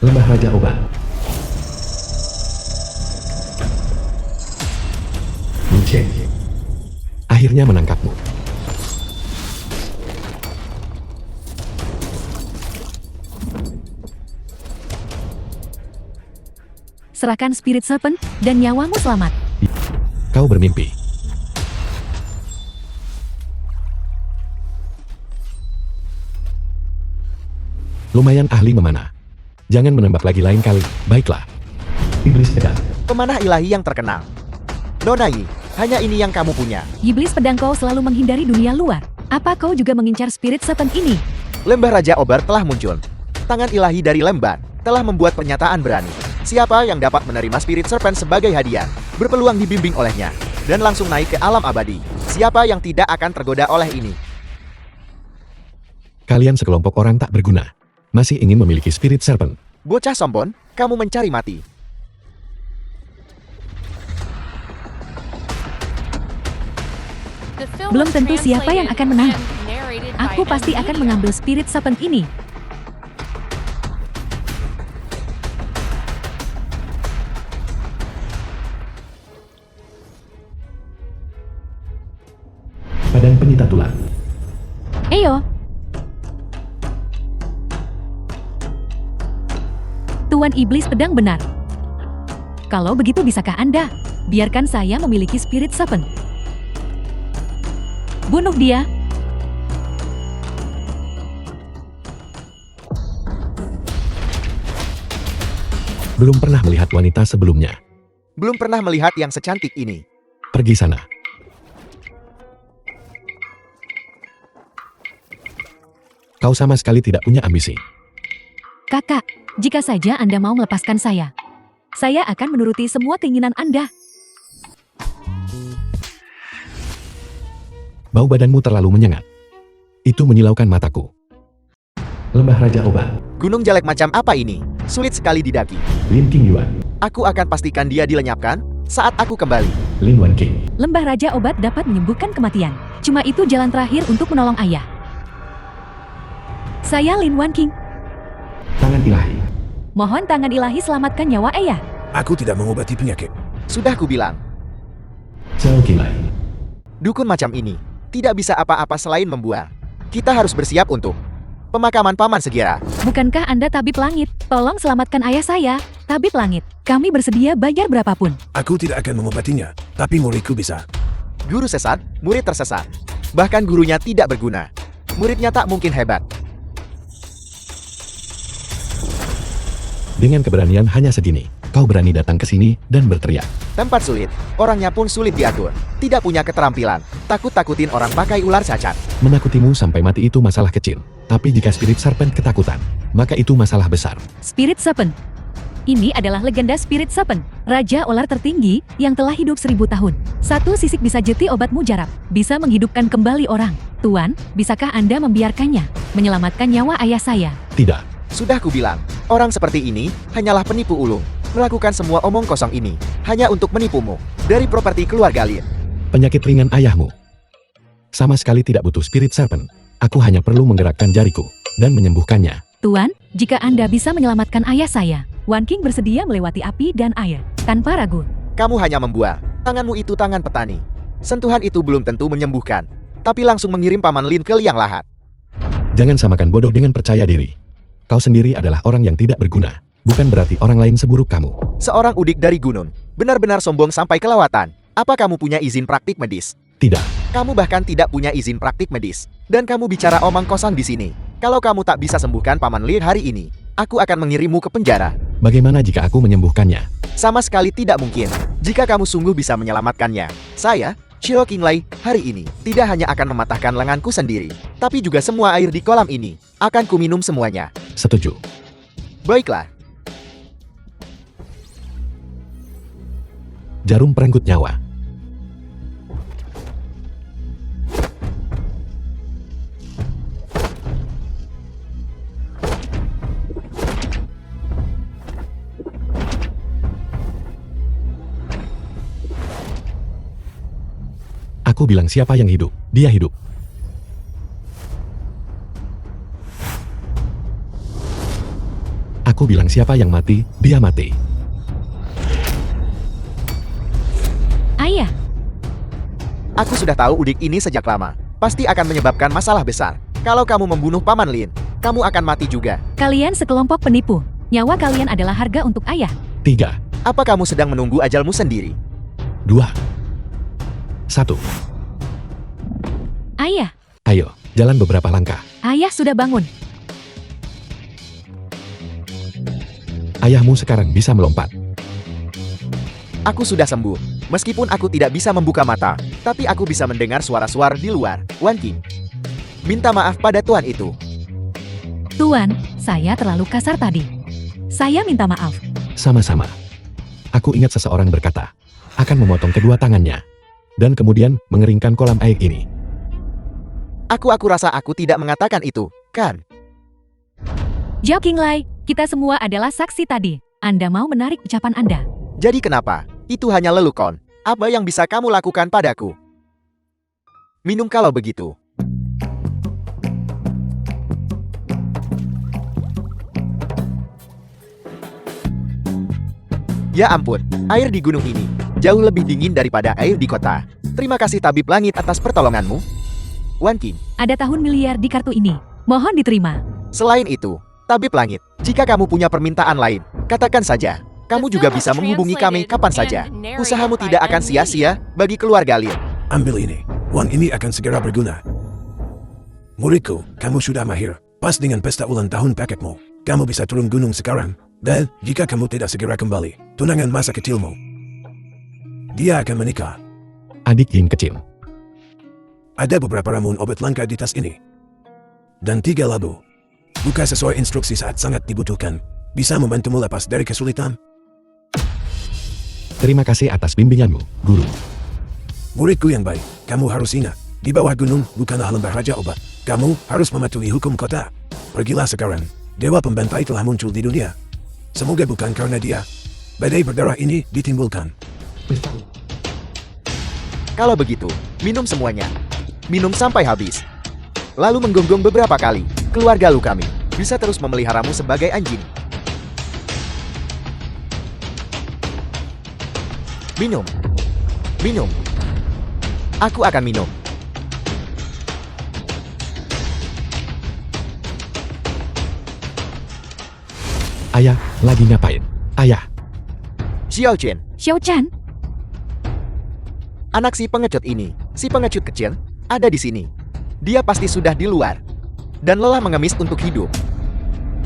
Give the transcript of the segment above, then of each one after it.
Lembah Raja Obat. Munceng. Akhirnya menangkapmu. Serahkan Spirit Serpent, dan nyawamu selamat. Kau bermimpi. Lumayan ahli memanah. Jangan menembak lagi lain kali, baiklah. Iblis pedang. Pemanah ilahi yang terkenal. Nona Yi, hanya ini yang kamu punya. Iblis pedang kau selalu menghindari dunia luar. Apa kau juga mengincar Spirit Serpent ini? Lembah Raja Obar telah muncul. Tangan ilahi dari Lembar telah membuat pernyataan berani. Siapa yang dapat menerima Spirit Serpent sebagai hadiah, berpeluang dibimbing olehnya, dan langsung naik ke alam abadi. Siapa yang tidak akan tergoda oleh ini? Kalian sekelompok orang tak berguna. Masih ingin memiliki Spirit Serpent. Bocah sombong, kamu mencari mati. Belum tentu siapa yang akan menang. Aku pasti akan mengambil Spirit Serpent ini. Badan penyita tulang. Eyo. Tuan Iblis Pedang benar. Kalau begitu bisakah Anda? Biarkan saya memiliki Spirit Serpent. Bunuh dia. Belum pernah melihat wanita sebelumnya. Belum pernah melihat yang secantik ini. Pergi sana. Kau sama sekali tidak punya ambisi. Kakak, jika saja Anda mau melepaskan saya akan menuruti semua keinginan Anda. Bau badanmu terlalu menyengat. Itu menyilaukan mataku. Lembah Raja Obat. Gunung jelek macam apa ini? Sulit sekali didaki. Lin King Yuan. Aku akan pastikan dia dilenyapkan saat aku kembali. Lin Wan King. Lembah Raja Obat dapat menyembuhkan kematian. Cuma itu jalan terakhir untuk menolong ayah. Saya Lin Wan King. Tangan ilahi. Mohon tangan ilahi selamatkan nyawa ayah. Aku tidak mengobati penyakit. Sudah kubilang, Zhao Qilai. dukun macam ini tidak bisa apa-apa selain membual. Kita harus bersiap untuk pemakaman paman segera. Bukankah Anda tabib langit? Tolong selamatkan ayah saya, tabib langit. Kami bersedia bayar berapapun. Aku tidak akan mengobatinya, tapi muridku bisa. Guru sesat, murid tersesat. Bahkan gurunya tidak berguna. Muridnya tak mungkin hebat. Dengan keberanian hanya segini, kau berani datang ke sini dan berteriak. Tempat sulit, orangnya pun sulit diatur. Tidak punya keterampilan, takut-takutin orang pakai ular cacat. Menakutimu sampai mati itu masalah kecil. Tapi jika Spirit Serpent ketakutan, maka itu masalah besar. Spirit Serpent. Ini adalah legenda Spirit Serpent, raja ular tertinggi yang telah hidup 1000 tahun. Satu sisik bisa jeti obat mujarab, bisa menghidupkan kembali orang. Tuan, bisakah Anda membiarkannya menyelamatkan nyawa ayah saya? Tidak. Sudah kubilang, orang seperti ini hanyalah penipu ulung. Melakukan semua omong kosong ini hanya untuk menipumu dari properti keluarga Lin. Penyakit ringan ayahmu. Sama sekali tidak butuh Spirit Serpent. Aku hanya perlu menggerakkan jariku dan menyembuhkannya. Tuan, jika Anda bisa menyelamatkan ayah saya, Wan King bersedia melewati api dan air tanpa ragu. Kamu hanya membual. Tanganmu itu tangan petani. Sentuhan itu belum tentu menyembuhkan, tapi langsung mengirim paman Lin ke liang lahat. Jangan samakan bodoh dengan percaya diri. Kau sendiri adalah orang yang tidak berguna. Bukan berarti orang lain seburuk kamu. Seorang udik dari gunung, benar-benar sombong sampai kelewatan. Apa kamu punya izin praktik medis? Tidak. Kamu bahkan tidak punya izin praktik medis. Dan kamu bicara omong kosong di sini. Kalau kamu tak bisa sembuhkan paman Lin hari ini, aku akan mengirimmu ke penjara. Bagaimana jika aku menyembuhkannya? Sama sekali tidak mungkin. Jika kamu sungguh bisa menyelamatkannya, saya, Shiro Qinglai, hari ini tidak hanya akan mematahkan lenganku sendiri, tapi juga semua air di kolam ini akan kuminum semuanya. Setuju. Baiklah. Jarum perenggut nyawa. Aku bilang siapa yang hidup, dia hidup. Aku bilang siapa yang mati, dia mati. Ayah, Aku sudah tahu udik ini sejak lama. Pasti akan menyebabkan masalah besar. Kalau kamu membunuh Paman Lin, kamu akan mati juga. kalian sekelompok penipu. Nyawa kalian adalah harga untuk ayah. 3, Apa kamu sedang menunggu ajalmu sendiri? 2, 1. Ayah, Ayo, jalan beberapa langkah. ayah sudah bangun. Ayahmu sekarang bisa melompat. Aku sudah sembuh. Meskipun aku tidak bisa membuka mata, tapi aku bisa mendengar suara-suara di luar. Wan Qing, minta maaf pada tuan itu. Tuan, saya terlalu kasar tadi. Saya minta maaf. Sama-sama. Aku ingat seseorang berkata, akan memotong kedua tangannya. Dan kemudian mengeringkan kolam air ini. Aku rasa aku tidak mengatakan itu, kan? Zhao Qinglai, kita semua adalah saksi tadi. Anda mau menarik ucapan Anda. Jadi kenapa? Itu hanya lelukon. Apa yang bisa kamu lakukan padaku? Minum kalau begitu. Ya ampun, air di gunung ini jauh lebih dingin daripada air di kota. Terima kasih tabib langit atas pertolonganmu. Wan Qing, Ada tahun miliar di kartu ini. Mohon diterima. selain itu, tabib langit, jika kamu punya permintaan lain, katakan saja. Kamu juga bisa menghubungi kami kapan saja. Usahamu tidak akan sia-sia bagi keluarga Lin. Ambil ini. Uang ini akan segera berguna. Muridku, kamu sudah mahir. Pas dengan pesta ulang tahun paketmu. Kamu bisa turun gunung sekarang. Dan jika kamu tidak segera kembali, tunangan masa kecilmu, dia akan menikah. Adik Ying kecil. Ada beberapa ramuan obat langka di tas ini. Dan 3 labu. Buka sesuai instruksi saat sangat dibutuhkan. Bisa membantumu lepas dari kesulitan. Terima kasih atas bimbinganmu, Guru. Muridku yang baik, kamu harus ingat. Di bawah gunung bukanlah lembah Raja Obat. Kamu harus mematuhi hukum kota. Pergilah sekarang. Dewa pembantai telah muncul di dunia. Semoga bukan karena dia. Badai berdarah ini ditimbulkan. Kalau begitu, minum semuanya. Minum sampai habis. Lalu menggonggong beberapa kali. Keluarga lu kami bisa terus memeliharamu sebagai anjing. Minum. Minum. Aku akan minum. Ayah, lagi ngapain? Ayah, Xiao Chen, Xiao Chan, anak si pengecut ini, si pengecut kecil, ada di sini. Dia pasti sudah di luar. Dan lelah mengemis untuk hidup.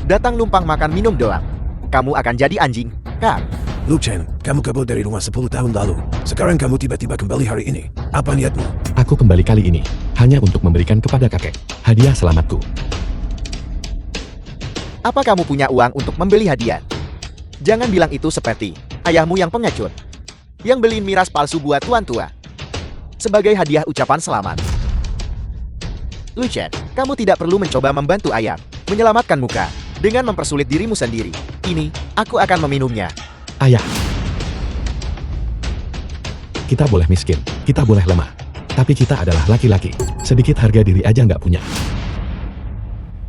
Datang numpang makan minum doang. Kamu akan jadi anjing, kan? Lu Chen, kamu kabur dari rumah 10 tahun lalu. Sekarang kamu tiba-tiba kembali hari ini. Apa niatmu? aku kembali kali ini hanya untuk memberikan kepada kakek hadiah selamatku. Apa kamu punya uang untuk membeli hadiah? Jangan bilang itu seperti ayahmu yang pengecut. Yang beliin miras palsu buat tuan tua. Sebagai hadiah ucapan selamat. Lu Chen, kamu tidak perlu mencoba membantu ayah menyelamatkan muka dengan mempersulit dirimu sendiri. Ini, aku akan meminumnya. Ayah, kita boleh miskin, kita boleh lemah, tapi kita adalah laki-laki. Sedikit harga diri aja nggak punya.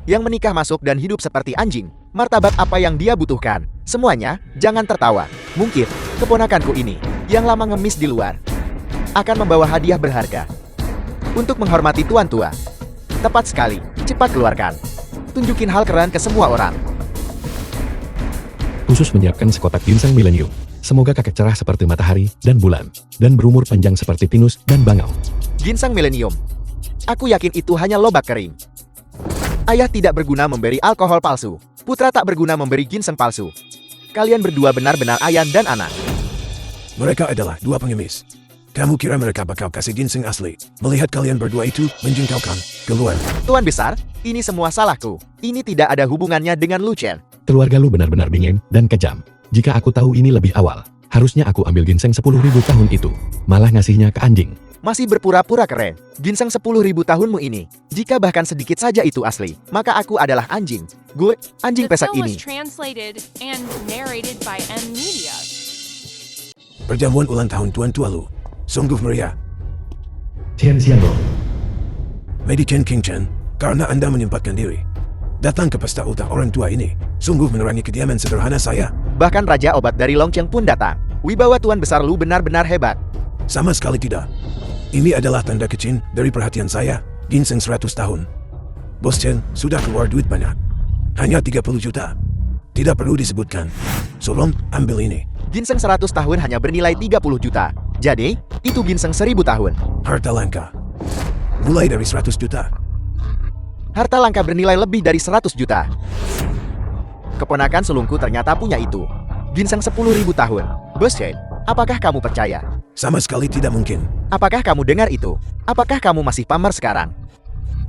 Yang menikah masuk dan hidup seperti anjing. Martabat apa yang dia butuhkan? Semuanya, jangan tertawa. Mungkin, keponakanku ini, yang lama ngemis di luar, akan membawa hadiah berharga. Untuk menghormati tuan tua. Tepat sekali, cepat keluarkan. Tunjukin hal keren ke semua orang. Khusus menyiapkan sekotak ginseng milenium. Semoga kakek cerah seperti matahari dan bulan, dan berumur panjang seperti pinus dan bangau. Ginseng milenium. Aku yakin itu hanya lobak kering. Ayah tidak berguna memberi alkohol palsu. Putra tak berguna memberi ginseng palsu. Kalian berdua benar-benar ayah dan anak. Mereka adalah 2 pengemis. Kamu kira mereka bakal kasih ginseng asli? Melihat kalian berdua itu menjengkelkan. Keluar. Tuan besar, ini semua salahku. Ini tidak ada hubungannya dengan Lu Chen. Keluarga lu benar-benar dingin dan kejam. Jika aku tahu ini lebih awal, harusnya aku ambil ginseng 10.000 tahun itu. Malah ngasihnya ke anjing. Masih berpura-pura keren. Ginseng 10.000 tahunmu ini. Jika bahkan sedikit saja itu asli, maka aku adalah anjing. Gue, anjing The pesak film ini. was translated and narrated by M Media. Perjamuan ulang tahun tuan tua lu. Sungguh meriah. Chen Xianglong. Lady Chen King Chen, karena Anda menyempatkan diri datang ke pesta ultah orang tua ini, Sungguh menerangi kediaman sederhana saya. Bahkan Raja Obat dari Longcheng pun datang. Wibawa Tuan Besar Lu benar-benar hebat. Sama sekali tidak. Ini adalah tanda kecil dari perhatian saya. Ginseng 100 tahun. Bos Chen sudah keluar duit banyak. Hanya 30 juta. Tidak perlu disebutkan. Solong, ambil ini. Ginseng 100 tahun hanya bernilai 30 juta. Jadi, itu ginseng 1000 tahun. Harta langka. Mulai dari 100 juta. Harta langka bernilai lebih dari 100 juta. Keponakan sulungku ternyata punya itu. Ginseng 10.000 tahun. Bos Chen, apakah kamu percaya? Sama sekali tidak mungkin. Apakah kamu dengar itu? Apakah kamu masih pamer sekarang?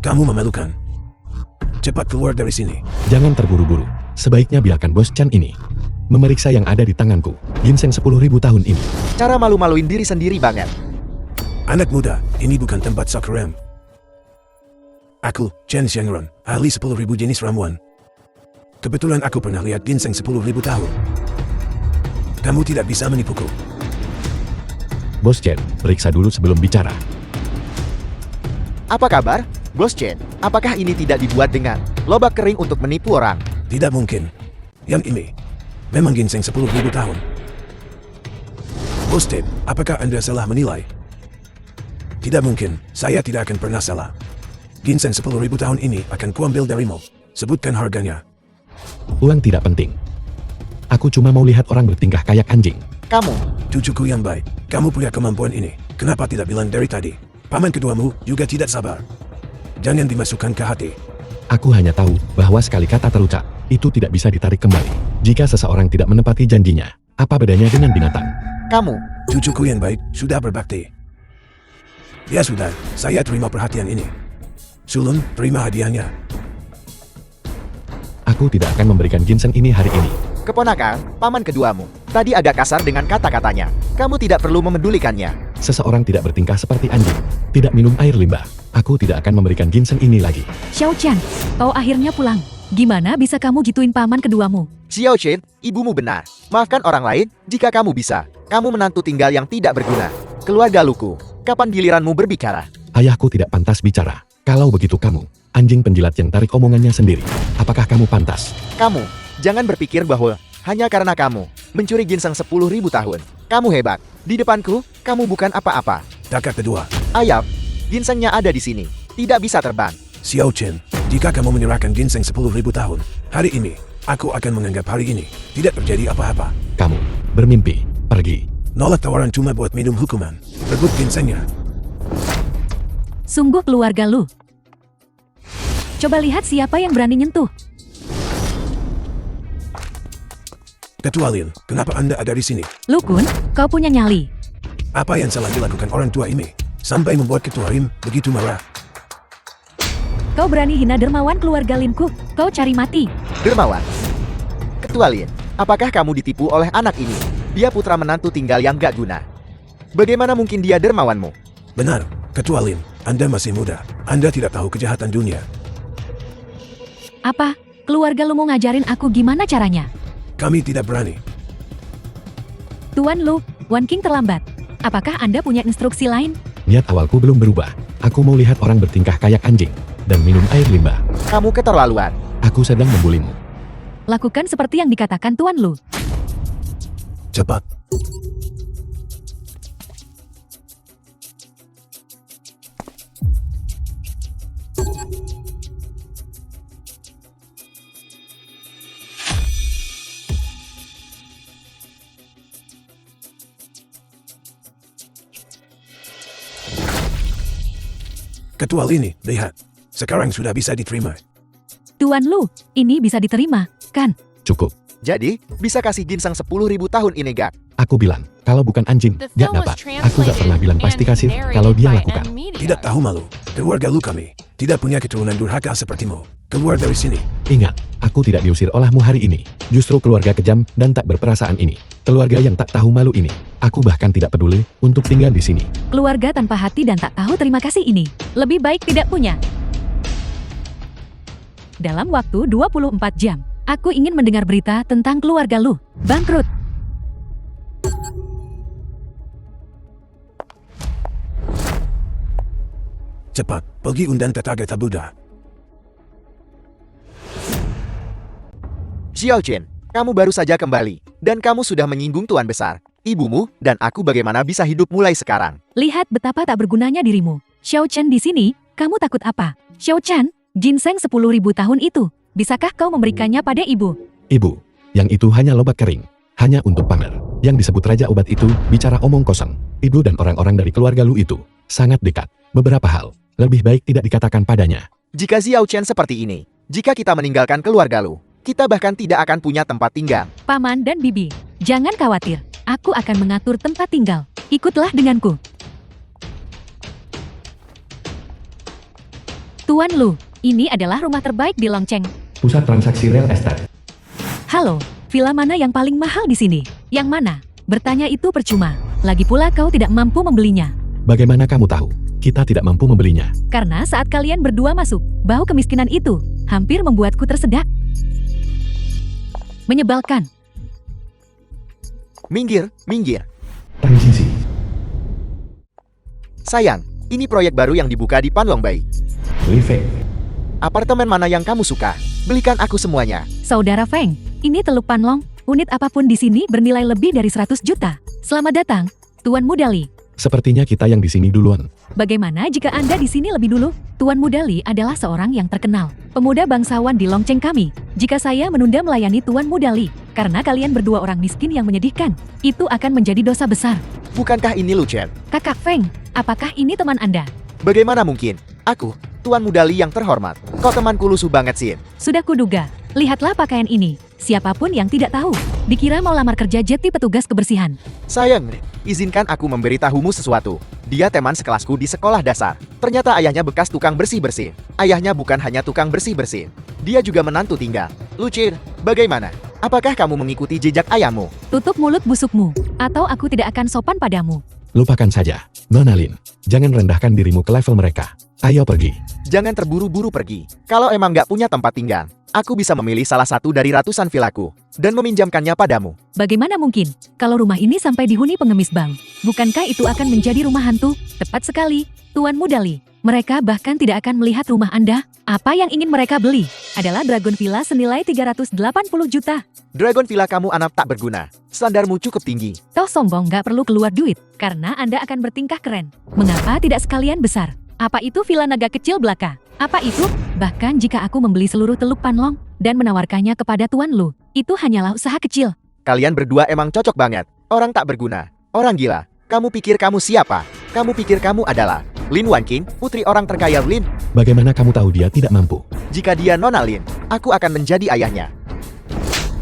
Kamu memalukan. Cepat keluar dari sini. Jangan terburu-buru. Sebaiknya biarkan Bos Chan ini memeriksa yang ada di tanganku. Ginseng 10.000 tahun ini. Cara malu-maluin diri sendiri banget. Anak muda, ini bukan tempat sakuram. Aku, Chen Xiangren, ahli 10.000 jenis ramuan. Kebetulan aku pernah lihat ginseng 10.000 tahun. Kamu tidak bisa menipuku. Bos Chen, periksa dulu sebelum bicara. Apa kabar? Bos Chen, apakah ini tidak dibuat dengan lobak kering untuk menipu orang? Tidak mungkin. Yang ini memang ginseng 10.000 tahun. Bos Chen, apakah Anda salah menilai? Tidak mungkin, saya tidak akan pernah salah. Ginseng 10.000 tahun ini akan kuambil darimu. Sebutkan harganya. Uang tidak penting. Aku cuma mau lihat orang bertingkah kayak anjing. Kamu, Cucuku yang baik, kamu punya kemampuan ini. Kenapa tidak bilang dari tadi? Paman keduamu juga tidak sabar. Jangan dimasukkan ke hati. Aku hanya tahu bahwa sekali kata terucap, itu tidak bisa ditarik kembali. Jika seseorang tidak menepati janjinya, apa bedanya dengan binatang? kamu. Cucuku yang baik sudah berbakti. Ya sudah, saya terima perhatian ini. Sulung, terima hadiahnya. Aku tidak akan memberikan ginseng ini hari ini. Keponakan, paman keduamu. Tadi agak kasar dengan kata-katanya. Kamu tidak perlu memedulikannya. Seseorang tidak bertingkah seperti anjing. Tidak minum air limbah. Aku tidak akan memberikan ginseng ini lagi. Xiao Chan, kau akhirnya pulang. Gimana bisa kamu gituin paman keduamu? Xiao Chen, ibumu benar. Maafkan orang lain jika kamu bisa. Kamu menantu tinggal yang tidak berguna. Keluarga Luku, kapan giliranmu berbicara? Ayahku tidak pantas bicara. Kalau begitu kamu, anjing penjilat yang tarik omongannya sendiri. Apakah kamu pantas? Kamu, jangan berpikir bahwa hanya karena kamu mencuri ginseng 10.000 tahun. Kamu hebat. Di depanku, kamu bukan apa-apa. Takat kedua, Ayam, ginsengnya ada di sini. Tidak bisa terbang. Xiao Chen, jika kamu menyerahkan ginseng 10.000 tahun, hari ini, aku akan menganggap hari ini tidak terjadi apa-apa. Kamu bermimpi. Pergi. Nolak tawaran cuma buat minum hukuman. Rebut ginsengnya. Sungguh keluarga lu. Coba lihat siapa yang berani nyentuh. Ketua Lin, kenapa Anda ada di sini? Lukun, kau punya nyali. Apa yang salah dilakukan orang tua ini? Sampai membuat Ketua Lim begitu marah. Kau berani hina dermawan keluarga Linku. Kau cari mati. Dermawan. Ketua Lin, apakah kamu ditipu oleh anak ini? Dia putra menantu tinggal yang gak guna. Bagaimana mungkin dia dermawanmu? Benar, Ketua Lim, Anda masih muda. Anda tidak tahu kejahatan dunia. Apa? Keluarga lu mau ngajarin aku gimana caranya? Kami tidak berani. Tuan Lu, Wan King terlambat. Apakah Anda punya instruksi lain? Niat awalku belum berubah. Aku mau lihat orang bertingkah kayak anjing dan minum air limbah. Kamu keterlaluan. Aku sedang membulimu. Lakukan seperti yang dikatakan Tuan Lu. Cepat. Ketua ini, lihat. Sekarang sudah bisa diterima. Tuan Lu, ini bisa diterima, kan? Cukup. Jadi, bisa kasih ginseng 10.000 tahun ini gak? Aku bilang, kalau bukan anjing, The gak film was dapat. Aku gak pernah bilang pasti translated kasih and kalau dia narrated by lakukan. N Media. Tidak tahu malu. Keluarga lu kami. Tidak punya keturunan durhaka sepertimu. Keluar dari sini. Ingat, aku tidak diusir olehmu hari ini. Justru keluarga kejam dan tak berperasaan ini. Keluarga yang tak tahu malu ini. Aku bahkan tidak peduli untuk tinggal di sini. Keluarga tanpa hati dan tak tahu terima kasih ini. Lebih baik tidak punya. Dalam waktu 24 jam, aku ingin mendengar berita tentang keluarga lu. Bangkrut. Cepat, pergi undang Tathagata Buddha. Xiao Chen, kamu baru saja kembali, dan kamu sudah menyinggung Tuan Besar, ibumu, dan aku bagaimana bisa hidup mulai sekarang. Lihat betapa tak bergunanya dirimu. Xiao Chen di sini, kamu takut apa? Xiao Chen, ginseng 10.000 tahun itu, bisakah kau memberikannya pada ibu? Ibu, yang itu hanya obat kering. Hanya untuk pamer. Yang disebut Raja Obat itu bicara omong kosong. Ibu dan orang-orang dari keluarga Lu itu sangat dekat. Beberapa hal lebih baik tidak dikatakan padanya. Jika Xiao Chen seperti ini, jika kita meninggalkan keluarga Lu, kita bahkan tidak akan punya tempat tinggal. Paman dan bibi, jangan khawatir. Aku akan mengatur tempat tinggal. Ikutlah denganku. Tuan Lu, ini adalah rumah terbaik di Longcheng. Pusat transaksi real estate. Halo, villa mana yang paling mahal di sini? Yang mana? Bertanya itu percuma. Lagi pula kau tidak mampu membelinya. Bagaimana kamu tahu? Kita tidak mampu membelinya. Karena saat kalian berdua masuk, bau kemiskinan itu hampir membuatku tersedak. Menyebalkan. Minggir, minggir. Transisi. Sayang, ini proyek baru yang dibuka di Panlongbei. Live. Apartemen mana yang kamu suka? Belikan aku semuanya. Saudara Feng, ini Teluk Panlong. Unit apapun di sini bernilai lebih dari 100 juta. Selamat datang, Tuan Mudali. Sepertinya kita yang di sini duluan. Bagaimana jika Anda di sini lebih dulu? Tuan Mudali adalah seorang yang terkenal, pemuda bangsawan di Longcheng kami. Jika saya menunda melayani Tuan Mudali, karena kalian berdua orang miskin yang menyedihkan, itu akan menjadi dosa besar. Bukankah ini Lu Chen? Kakak Feng, apakah ini teman Anda? Bagaimana mungkin? Aku, Tuan Mudali yang terhormat. Kau temanku lusuh banget, Sin. Sudah kuduga. Lihatlah pakaian ini. Siapapun yang tidak tahu, dikira mau lamar kerja jadi petugas kebersihan. Sayang, izinkan aku memberitahumu sesuatu. Dia teman sekelasku di sekolah dasar. Ternyata ayahnya bekas tukang bersih-bersih. Ayahnya bukan hanya tukang bersih-bersih. Dia juga menantu tinggal. Lu Chen, bagaimana? Apakah kamu mengikuti jejak ayahmu? Tutup mulut busukmu, atau aku tidak akan sopan padamu. Lupakan saja. Nona Lin, jangan rendahkan dirimu ke level mereka. Ayo pergi. Jangan terburu-buru pergi. Kalau emang nggak punya tempat tinggal, aku bisa memilih salah satu dari ratusan villaku dan meminjamkannya padamu. Bagaimana mungkin kalau rumah ini sampai dihuni pengemis bank? Bukankah itu akan menjadi rumah hantu? Tepat sekali, Tuan Mudali. Mereka bahkan tidak akan melihat rumah Anda. Apa yang ingin mereka beli adalah Dragon Villa senilai 380 juta. Dragon Villa kamu anak tak berguna. Standarmu cukup tinggi. Toh sombong nggak perlu keluar duit, karena Anda akan bertingkah keren. Mengapa tidak sekalian besar? Apa itu villa naga kecil belaka? Apa itu? Bahkan jika aku membeli seluruh Teluk Panlong dan menawarkannya kepada Tuan Lu, itu hanyalah usaha kecil. Kalian berdua emang cocok banget. Orang tak berguna. Orang gila. Kamu pikir kamu siapa? Kamu pikir kamu adalah Lin Wanqing, putri orang terkaya Lin? Bagaimana kamu tahu dia tidak mampu? Jika dia Nona Lin, aku akan menjadi ayahnya.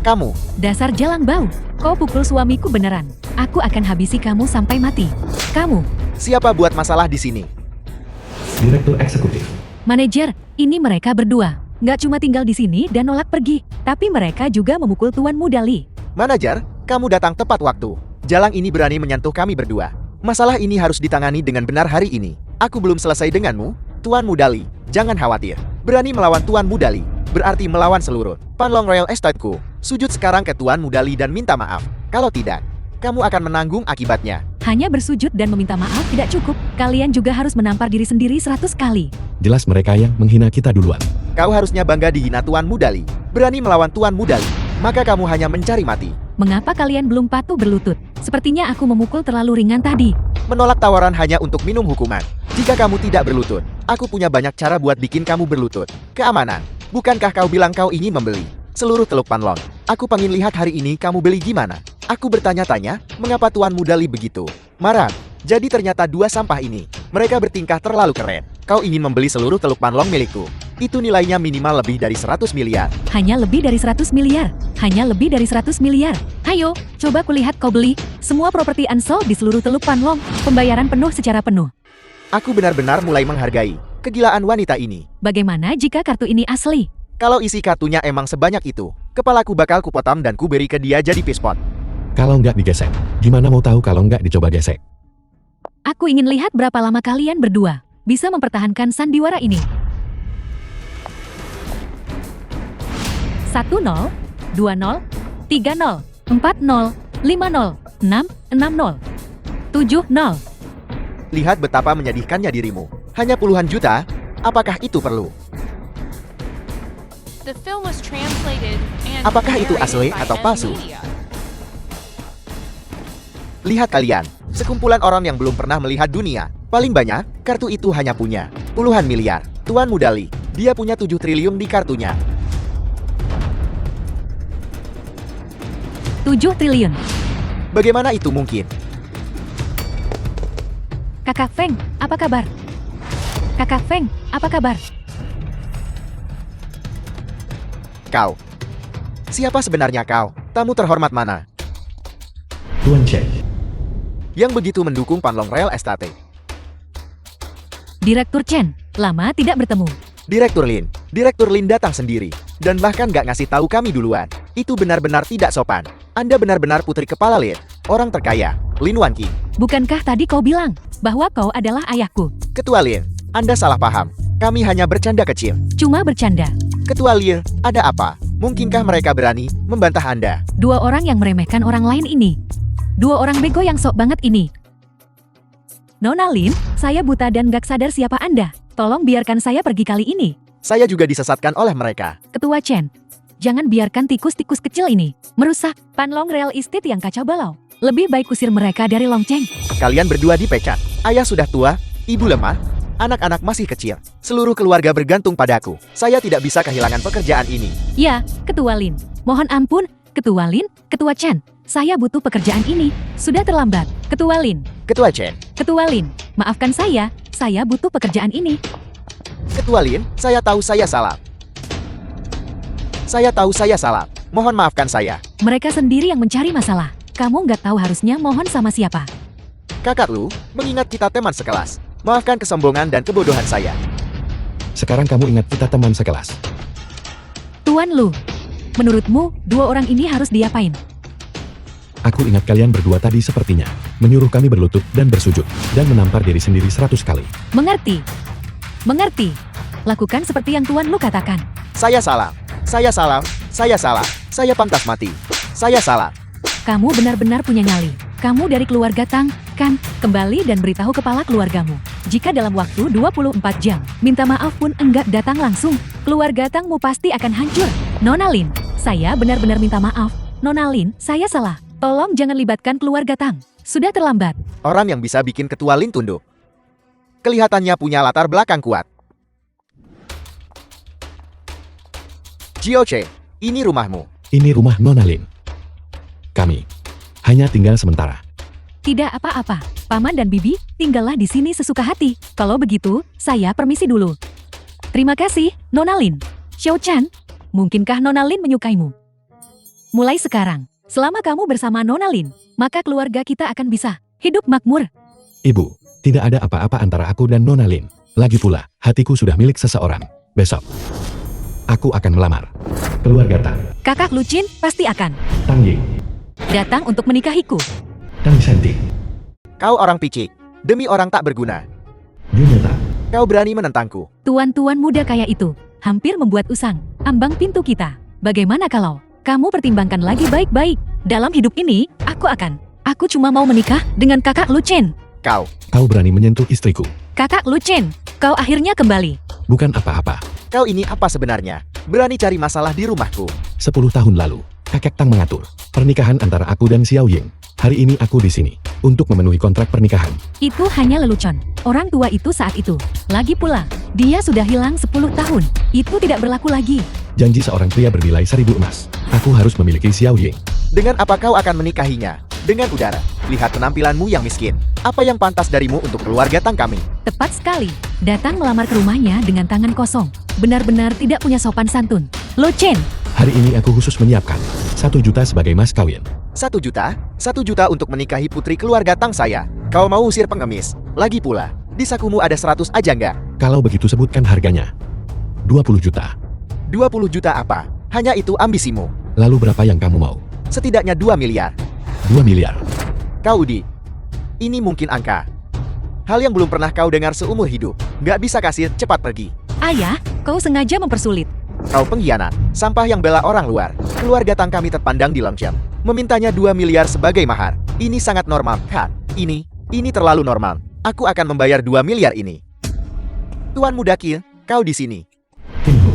Kamu, Dasar jalang bau, kau pukul suamiku beneran. Aku akan habisi kamu sampai mati. Kamu, siapa buat masalah di sini? Direktur Eksekutif. manajer, ini mereka berdua. Nggak cuma tinggal di sini dan nolak pergi, tapi mereka juga memukul Tuan Mudali. Manajer, kamu datang tepat waktu. Jalang ini berani menyentuh kami berdua. Masalah ini harus ditangani dengan benar hari ini. Aku belum selesai denganmu, Tuan Mudali. Jangan khawatir. Berani melawan Tuan Mudali berarti melawan seluruh Panlong Royal Estate-ku. Sujud sekarang ke Tuan Mudali dan minta maaf. Kalau tidak, kamu akan menanggung akibatnya. Hanya bersujud dan meminta maaf tidak cukup. Kalian juga harus menampar diri sendiri 100 kali. Jelas mereka yang menghina kita duluan. Kau harusnya bangga dihina Tuan Mudali. Berani melawan Tuan Mudali, maka kamu hanya mencari mati. Mengapa kalian belum patuh berlutut? Sepertinya aku memukul terlalu ringan tadi. Menolak tawaran hanya untuk minum hukuman. Jika kamu tidak berlutut, aku punya banyak cara buat bikin kamu berlutut. Keamanan. Bukankah kau bilang kau ingin membeli seluruh Teluk Panlong? Aku pengen lihat hari ini kamu beli gimana. Aku bertanya-tanya, mengapa Tuan Mudali begitu marah? Jadi ternyata dua sampah ini, mereka bertingkah terlalu keren. Kau ingin membeli seluruh Teluk Panlong milikku. Itu nilainya minimal lebih dari 100 miliar. Hanya lebih dari 100 miliar. Hanya lebih dari 100 miliar. Ayo, coba kulihat kau beli semua properti Ansol di seluruh Teluk Panlong. Pembayaran penuh secara penuh. Aku benar-benar mulai menghargai kegilaan wanita ini. Bagaimana jika kartu ini asli? Kalau isi kartunya emang sebanyak itu, kepalaku bakal kupotong dan kuberi ke dia jadi pispot. Kalau nggak digesek, gimana mau tahu kalau nggak dicoba gesek? Aku ingin lihat berapa lama kalian berdua bisa mempertahankan sandiwara ini. 1-0, 2-0, 3-0, 4-0, 5-0, 6-0, 7-0. Lihat betapa menyedihkannya dirimu. Hanya puluhan juta? Apakah itu perlu? The film was translated and Apakah itu narrated asli by atau M palsu? Media. Lihat kalian, sekumpulan orang yang belum pernah melihat dunia. Paling banyak, kartu itu hanya punya puluhan miliar. Tuan Mudali, dia punya 7 triliun di kartunya. 7 triliun. Bagaimana itu mungkin? Kakak Feng, apa kabar? Kakak Feng, apa kabar? Kau. Siapa sebenarnya kau? Tamu terhormat mana? Tuan Chen. Yang begitu mendukung Panlong Real Estate. Direktur Chen, lama tidak bertemu. Direktur Lin datang sendiri. Dan bahkan gak ngasih tahu kami duluan. Itu benar-benar tidak sopan. Anda benar-benar putri kepala Lin. Orang terkaya, Lin Wanqi. Bukankah tadi kau bilang bahwa kau adalah ayahku? Ketua Lin, Anda salah paham. Kami hanya bercanda kecil. Cuma bercanda. Ketua Lin, ada apa? Mungkinkah mereka berani membantah Anda? 2 orang yang meremehkan orang lain ini. 2 orang bego yang sok banget ini. Nona Lin, saya buta dan gak sadar siapa Anda. Tolong biarkan saya pergi kali ini. Saya juga disesatkan oleh mereka. Ketua Chen, jangan biarkan tikus-tikus kecil ini merusak Panlong Real Estate yang kacau balau. Lebih baik usir mereka dari Longcheng. Kalian berdua dipecat. Ayah sudah tua, ibu lemah, anak-anak masih kecil. Seluruh keluarga bergantung padaku. Saya tidak bisa kehilangan pekerjaan ini. Ya, Ketua Lin. Mohon ampun, Ketua Lin, Ketua Chen. Saya butuh pekerjaan ini. Sudah terlambat. Ketua Lin, Ketua Chen, Ketua Lin, maafkan saya butuh pekerjaan ini. Ketua Lin, saya tahu saya salah. Saya tahu saya salah. Mohon maafkan saya. Mereka sendiri yang mencari masalah. Kamu nggak tahu harusnya mohon sama siapa. Kakak Lu, mengingat kita teman sekelas. Maafkan kesombongan dan kebodohan saya. Sekarang kamu ingat kita teman sekelas. Tuan Lu, menurutmu 2 orang ini harus diapain? Aku ingat kalian berdua tadi sepertinya menyuruh kami berlutut dan bersujud dan menampar diri sendiri 100 kali. Mengerti? Mengerti. Lakukan seperti yang Tuan Lu katakan. Saya salah. Saya salah. Saya salah. Saya pantas mati. Saya salah. Kamu benar-benar punya nyali. Kamu dari keluarga Tang, kan? Kembali dan beritahu kepala keluargamu. Jika dalam waktu 24 jam, minta maaf pun enggak datang langsung, keluarga Tangmu pasti akan hancur. Nona Lin, saya benar-benar minta maaf. Nona Lin, saya salah. Tolong jangan libatkan keluarga Tang. Sudah terlambat. Orang yang bisa bikin Ketua Lin tunduk. Kelihatannya punya latar belakang kuat. Jioche, ini rumahmu. Ini rumah Nona Lin. Kami hanya tinggal sementara. Tidak apa-apa. Paman dan Bibi, tinggallah di sini sesuka hati. Kalau begitu, saya permisi dulu. Terima kasih, Nona Lin. Xiao Chan, mungkinkah Nona Lin menyukaimu? Mulai sekarang, selama kamu bersama Nona Lin, maka keluarga kita akan bisa hidup makmur. Ibu, tidak ada apa-apa antara aku dan Nona Lin. Lagi pula, hatiku sudah milik seseorang. Besok, aku akan melamar. Keluarga Tang. Kakak Lucin pasti akan Tang Ying. datang untuk menikahiku. Tang Shanti. Kau orang picik. Demi orang tak berguna. Juneta. Kau berani menentangku. Tuan-tuan muda kaya itu hampir membuat usang ambang pintu kita. Bagaimana kalau kamu pertimbangkan lagi baik-baik? Dalam hidup ini, aku cuma mau menikah dengan kakak Lucin. Kau. Kau berani menyentuh istriku. Kakak Lucin, kau akhirnya kembali. Bukan apa-apa. Kau ini apa sebenarnya? Berani cari masalah di rumahku. 10 tahun lalu, kakek Tang mengatur pernikahan antara aku dan Xiao Ying. Hari ini aku di sini untuk memenuhi kontrak pernikahan. Itu hanya lelucon. Orang tua itu saat itu. Lagi pula, dia sudah hilang 10 tahun. Itu tidak berlaku lagi. Janji seorang pria bernilai 1000 emas. Aku harus memiliki Xiao Ying. Dengan apa kau akan menikahinya? Dengan udara. Lihat penampilanmu yang miskin. Apa yang pantas darimu untuk keluarga Tang kami? Tepat sekali. Datang melamar ke rumahnya dengan tangan kosong. Benar-benar tidak punya sopan santun. Lucin, Hari ini aku khusus menyiapkan 1 juta sebagai mas kawin. 1 juta? 1 juta untuk menikahi putri keluarga Tang saya. Kau mau usir pengemis? Lagi pula, di sakumu ada 100 aja nggak? Kalau begitu sebutkan harganya. 20 juta. 20 juta apa? Hanya itu ambisimu. Lalu berapa yang kamu mau? Setidaknya 2 miliar. 2 miliar. Kau Udi. Ini mungkin angka. Hal yang belum pernah kau dengar seumur hidup. Nggak bisa kasih, cepat pergi. ayah, kau sengaja mempersulit. Kau pengkhianat, sampah yang bela orang luar. Keluarga Tang kami terpandang di Longchem. Memintanya 2 miliar sebagai mahar. Ini sangat normal, kan? Ini terlalu normal. Aku akan membayar 2 miliar ini. Tuan Muda Kil, kau di sini. Kim Ho.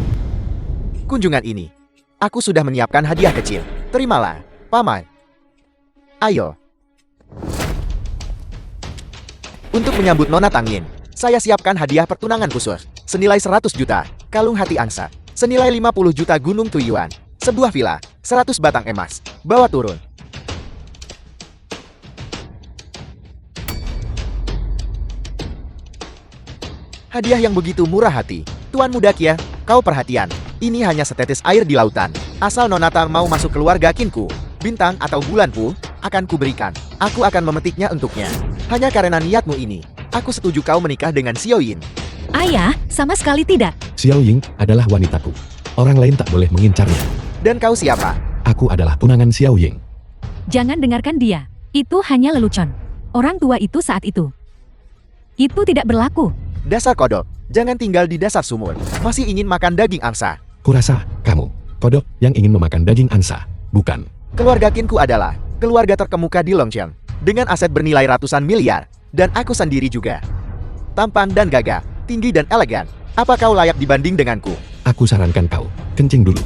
kunjungan ini. Aku sudah menyiapkan hadiah kecil. Terimalah, Paman. Ayo. Untuk menyambut Nona Tangyin, saya siapkan hadiah pertunangan khusus. Senilai 100 juta, kalung hati angsa. Senilai 50 juta gunung tuyuan. Sebuah villa, 100 batang emas. Bawa turun. Hadiah yang begitu murah hati. Tuan muda Kia, kau perhatian. Ini hanya setetes air di lautan. Asal Nonata mau masuk keluarga Kinku, bintang atau bulan pun akan kuberikan. Aku akan memetiknya untuknya. Hanya karena niatmu ini, aku setuju kau menikah dengan Xiao Yin. Ayah, sama sekali tidak. Xiao Ying adalah wanitaku. Orang lain tak boleh mengincarnya. Dan kau siapa? Aku adalah tunangan Xiao Ying. Jangan dengarkan dia. Itu hanya lelucon. Orang tua itu saat itu. Itu tidak berlaku. Dasar kodok, jangan tinggal di dasar sumur. Masih ingin makan daging angsa. Kurasa, kamu, kodok yang ingin memakan daging angsa, bukan? Keluarga Kinku adalah keluarga terkemuka di Longqiang, dengan aset bernilai ratusan miliar, dan aku sendiri juga. Tampan dan gagah, tinggi dan elegan. Apa kau layak dibanding denganku? Aku sarankan kau, kencing dulu.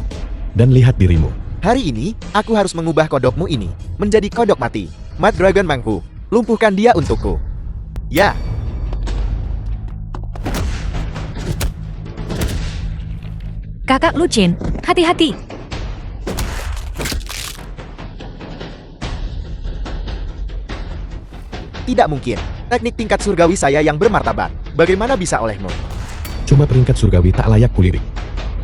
Dan lihat dirimu. Hari ini, aku harus mengubah kodokmu ini menjadi kodok mati. Mad Dragon Mangku, lumpuhkan dia untukku. Ya. Kakak Lucin, hati-hati. Tidak mungkin. Teknik tingkat surgawi saya yang bermartabat. Bagaimana bisa olehmu? Cuma peringkat surgawi tak layak kulirik.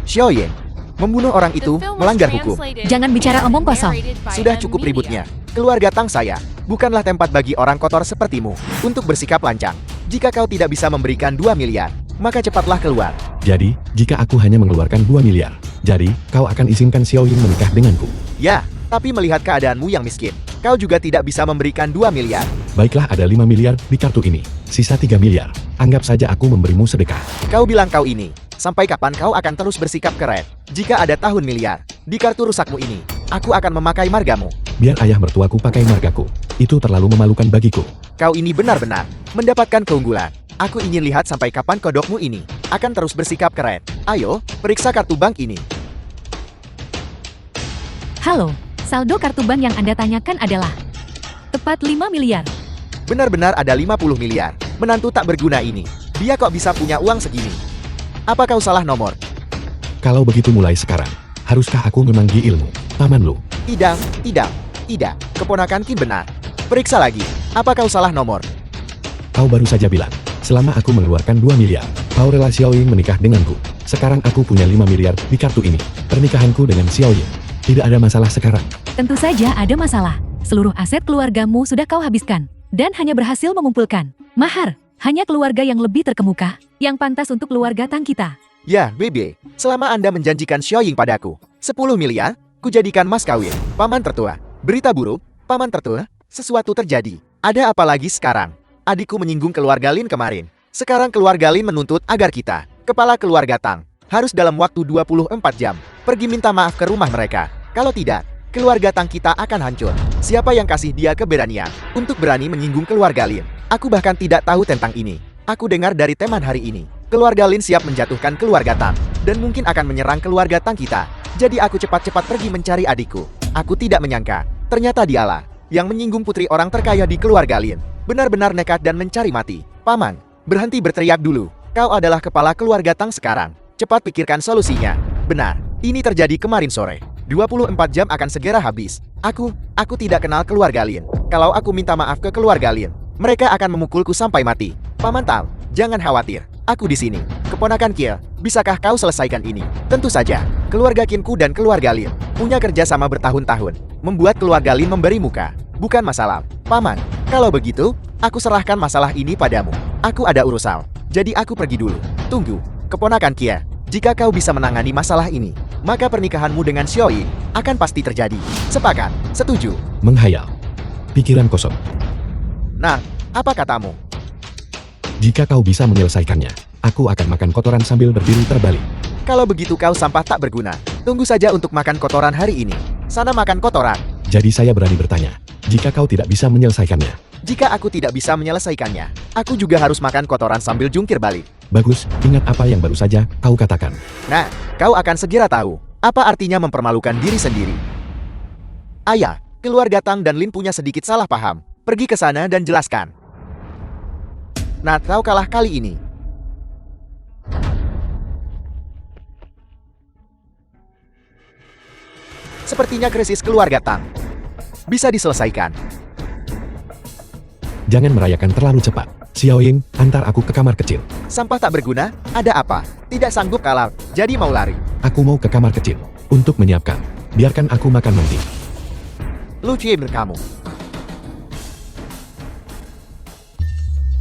Xiao Yin, membunuh orang itu melanggar hukum. Jangan bicara omong kosong. Sudah cukup ributnya. Keluarga Tang saya bukanlah tempat bagi orang kotor sepertimu untuk bersikap lancang. Jika kau tidak bisa memberikan 2 miliar, maka cepatlah keluar. Jadi, jika aku hanya mengeluarkan 2 miliar, jadi kau akan izinkan Xiao Ying menikah denganku? Ya, tapi melihat keadaanmu yang miskin, kau juga tidak bisa memberikan 2 miliar. Baiklah, ada 5 miliar di kartu ini. Sisa 3 miliar. Anggap saja aku memberimu sedekah. Kau bilang kau ini. Sampai kapan kau akan terus bersikap keren? Jika ada tahun miliar di kartu rusakmu ini, aku akan memakai margamu. Biar ayah mertuaku pakai margaku. Itu terlalu memalukan bagiku. Kau ini benar-benar mendapatkan keunggulan. Aku ingin lihat sampai kapan kodokmu ini akan terus bersikap keren. Ayo, periksa kartu bank ini. Halo, saldo kartu bank yang Anda tanyakan adalah tepat 5 miliar. Benar-benar ada 50 miliar. Menantu tak berguna ini. Dia kok bisa punya uang segini? Apa kau salah nomor? Kalau begitu mulai sekarang, haruskah aku memanggi ilmu, paman lu? Tidak. Keponakan Qin benar. Periksa lagi. Apa kau salah nomor? Kau baru saja bilang, selama aku mengeluarkan 2 miliar, kau rela Xiao Ying menikah denganku. Sekarang aku punya 5 miliar di kartu ini. Pernikahanku dengan Xiao Ying. Tidak ada masalah sekarang. Tentu saja ada masalah. Seluruh aset keluargamu sudah kau habiskan. Dan hanya berhasil mengumpulkan mahar. Hanya keluarga yang lebih terkemuka, yang pantas untuk keluarga Tang kita. Ya, Bebe. Selama Anda menjanjikan Xiao Ying padaku 10 miliar, kujadikan mas kawin. Paman tertua. Berita buruk, Paman tertua. Sesuatu terjadi. Ada apa lagi sekarang? Adikku menyinggung keluarga Lin kemarin. Sekarang keluarga Lin menuntut agar kita, kepala keluarga Tang, harus dalam waktu 24 jam pergi minta maaf ke rumah mereka. Kalau tidak, keluarga Tang kita akan hancur. Siapa yang kasih dia keberanian untuk berani menyinggung keluarga Lin? Aku bahkan tidak tahu tentang ini. Aku dengar dari teman hari ini. Keluarga Lin siap menjatuhkan keluarga Tang dan mungkin akan menyerang keluarga Tang kita. Jadi aku cepat-cepat pergi mencari adikku. Aku tidak menyangka, ternyata dialah yang menyinggung putri orang terkaya di keluarga Lin. Benar-benar nekat dan mencari mati. Paman, berhenti berteriak dulu. Kau adalah kepala keluarga Tang sekarang. Cepat pikirkan solusinya. Benar, ini terjadi kemarin sore. 24 jam akan segera habis. Aku tidak kenal keluarga Lin. Kalau aku minta maaf ke keluarga Lin, mereka akan memukulku sampai mati. Paman Tang, jangan khawatir. Aku di sini. Keponakan Kiel, bisakah kau selesaikan ini? Tentu saja. Keluarga Kinku dan keluarga Lin punya kerja sama bertahun-tahun. Membuat keluarga Lin memberi muka. Bukan masalah. Paman, kalau begitu, aku serahkan masalah ini padamu. Aku ada urusan. Jadi aku pergi dulu. Tunggu, keponakan Kia. Jika kau bisa menangani masalah ini, maka pernikahanmu dengan Xiao Ying akan pasti terjadi. Sepakat? Setuju? Menghayal. Pikiran kosong. Nah, apa katamu? Jika kau bisa menyelesaikannya, aku akan makan kotoran sambil berdiri terbalik. Kalau begitu kau sampah tak berguna. Tunggu saja untuk makan kotoran hari ini. Sana makan kotoran. Jadi saya berani bertanya, jika kau tidak bisa menyelesaikannya. Jika aku tidak bisa menyelesaikannya, aku juga harus makan kotoran sambil jungkir balik. Bagus, ingat apa yang baru saja kau katakan. Nah, kau akan segera tahu apa artinya mempermalukan diri sendiri. Ayah, keluarga Tang dan Lin punya sedikit salah paham. Pergi ke sana dan jelaskan. Nah, kau kalah kali ini. Sepertinya krisis keluarga Tang bisa diselesaikan. Jangan merayakan terlalu cepat. Xiao Ying, antar aku ke kamar kecil. Sampah tak berguna, ada apa? Tidak sanggup kalah, jadi mau lari. Aku mau ke kamar kecil untuk menyiapkan. Biarkan aku makan nanti. Lu Cie kamu.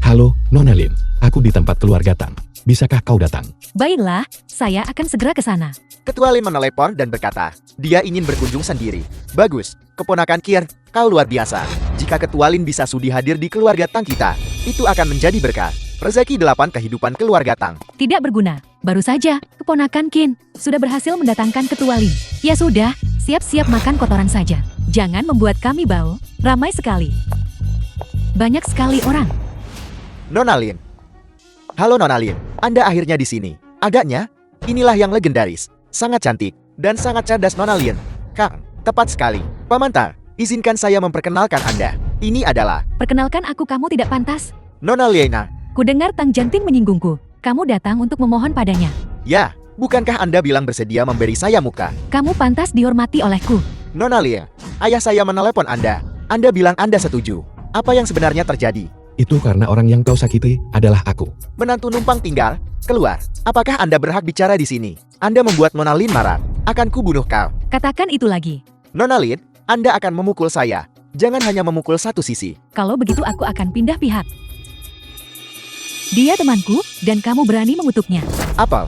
Halo, Nona Lin. Aku di tempat keluarga Tang. Bisakah kau datang? Baiklah, saya akan segera ke sana. Ketua Lin menelepon dan berkata, dia ingin berkunjung sendiri. Bagus, keponakan Kier, kau luar biasa. Jika Ketua Lin bisa sudi hadir di keluarga Tang kita, itu akan menjadi berkah. Rezeki 8 kehidupan keluarga Tang. Tidak berguna. Baru saja, keponakan Qin sudah berhasil mendatangkan Ketua Lin. Ya sudah, siap-siap makan kotoran saja. Jangan membuat kami bau. Ramai sekali. Banyak sekali orang. Nona Lin. Halo Nona Lin, Anda akhirnya di sini. Agaknya, inilah yang legendaris. Sangat cantik dan sangat cerdas Nona Lin. Kang, tepat sekali. Pamantar, izinkan saya memperkenalkan Anda. Ini adalah Perkenalkan aku, kamu tidak pantas. Nona Liena. Kudengar Tang Janting menyinggungku. Kamu datang untuk memohon padanya. Ya, bukankah Anda bilang bersedia memberi saya muka? Kamu pantas dihormati olehku. Nona Lia, ayah saya menelepon Anda. Anda bilang Anda setuju. Apa yang sebenarnya terjadi? Itu karena orang yang kau sakiti adalah aku. Menantu numpang tinggal, keluar. Apakah Anda berhak bicara di sini? Anda membuat Nona Lin marah. Akan kubunuh kau. Katakan itu lagi. Nona Lin, Anda akan memukul saya. Jangan hanya memukul satu sisi. Kalau begitu aku akan pindah pihak. Dia temanku, dan kamu berani mengutuknya. Apel.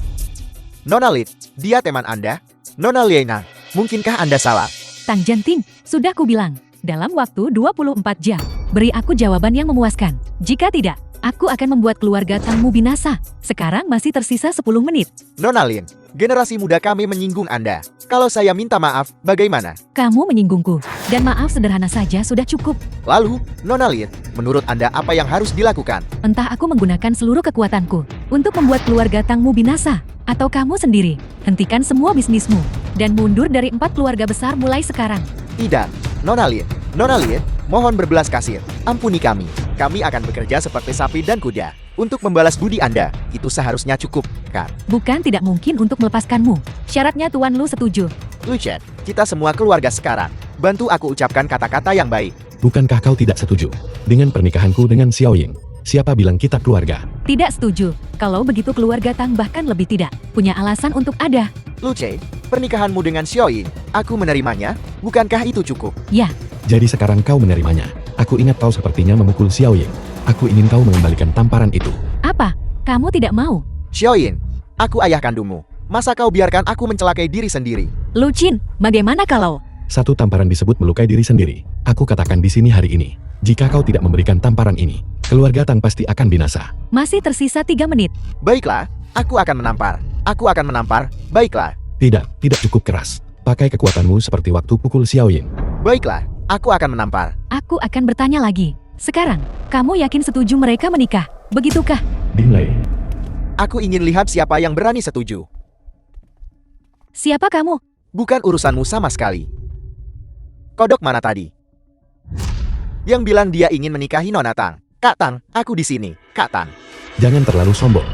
Nona Lin, dia teman Anda? Nona Liena, mungkinkah Anda salah? Tang Janting, sudah kubilang. Dalam waktu 24 jam, beri aku jawaban yang memuaskan. Jika tidak, aku akan membuat keluarga Tangmu binasa. Sekarang masih tersisa 10 menit. Nona Lin, generasi muda kami menyinggung Anda. Kalau saya minta maaf, bagaimana? Kamu menyinggungku, dan maaf sederhana saja sudah cukup. Lalu, Nona Lin, menurut Anda apa yang harus dilakukan? Entah aku menggunakan seluruh kekuatanku untuk membuat keluarga Tangmu binasa, atau kamu sendiri. Hentikan semua bisnismu, dan mundur dari 4 keluarga besar mulai sekarang. Tidak, Nona Lin. Nona Lin, mohon berbelas kasih. Ampuni kami. Kami akan bekerja seperti sapi dan kuda. Untuk membalas budi Anda, itu seharusnya cukup, kan? Bukan tidak mungkin untuk melepaskanmu. Syaratnya Tuan Lu setuju. Lucien, kita semua keluarga sekarang. Bantu aku ucapkan kata-kata yang baik. Bukankah kau tidak setuju dengan pernikahanku dengan Xiao Ying? Siapa bilang kita keluarga? Tidak setuju. Kalau begitu keluarga Tang bahkan lebih tidak punya alasan untuk ada. Luce, pernikahanmu dengan Xiao Ying, aku menerimanya. Bukankah itu cukup? Ya, Jadi sekarang kau menerimanya. Aku ingat kau sepertinya memukul Xiao Ying. Aku ingin kau mengembalikan tamparan itu. apa? Kamu tidak mau? Xiao Ying, aku ayah kandungmu. Masa kau biarkan aku mencelakai diri sendiri? Lu Qin, bagaimana kalau? Satu tamparan disebut melukai diri sendiri. Aku katakan di sini hari ini. Jika kau tidak memberikan tamparan ini, keluarga Tang pasti akan binasa. Masih tersisa 3 menit. Baiklah, aku akan menampar. Aku akan menampar. Baiklah. Tidak cukup keras. Pakai kekuatanmu seperti waktu pukul Xiao Ying. Baiklah, aku akan menampar. Aku akan bertanya lagi. Sekarang, kamu yakin setuju mereka menikah? Begitukah? Dinlay. Aku ingin lihat siapa yang berani setuju. Siapa kamu? Bukan urusanmu sama sekali. Kodok mana tadi? Yang bilang dia ingin menikahi Nona Tang. Kak Tang, aku di sini. Kak Tang. Jangan terlalu sombong.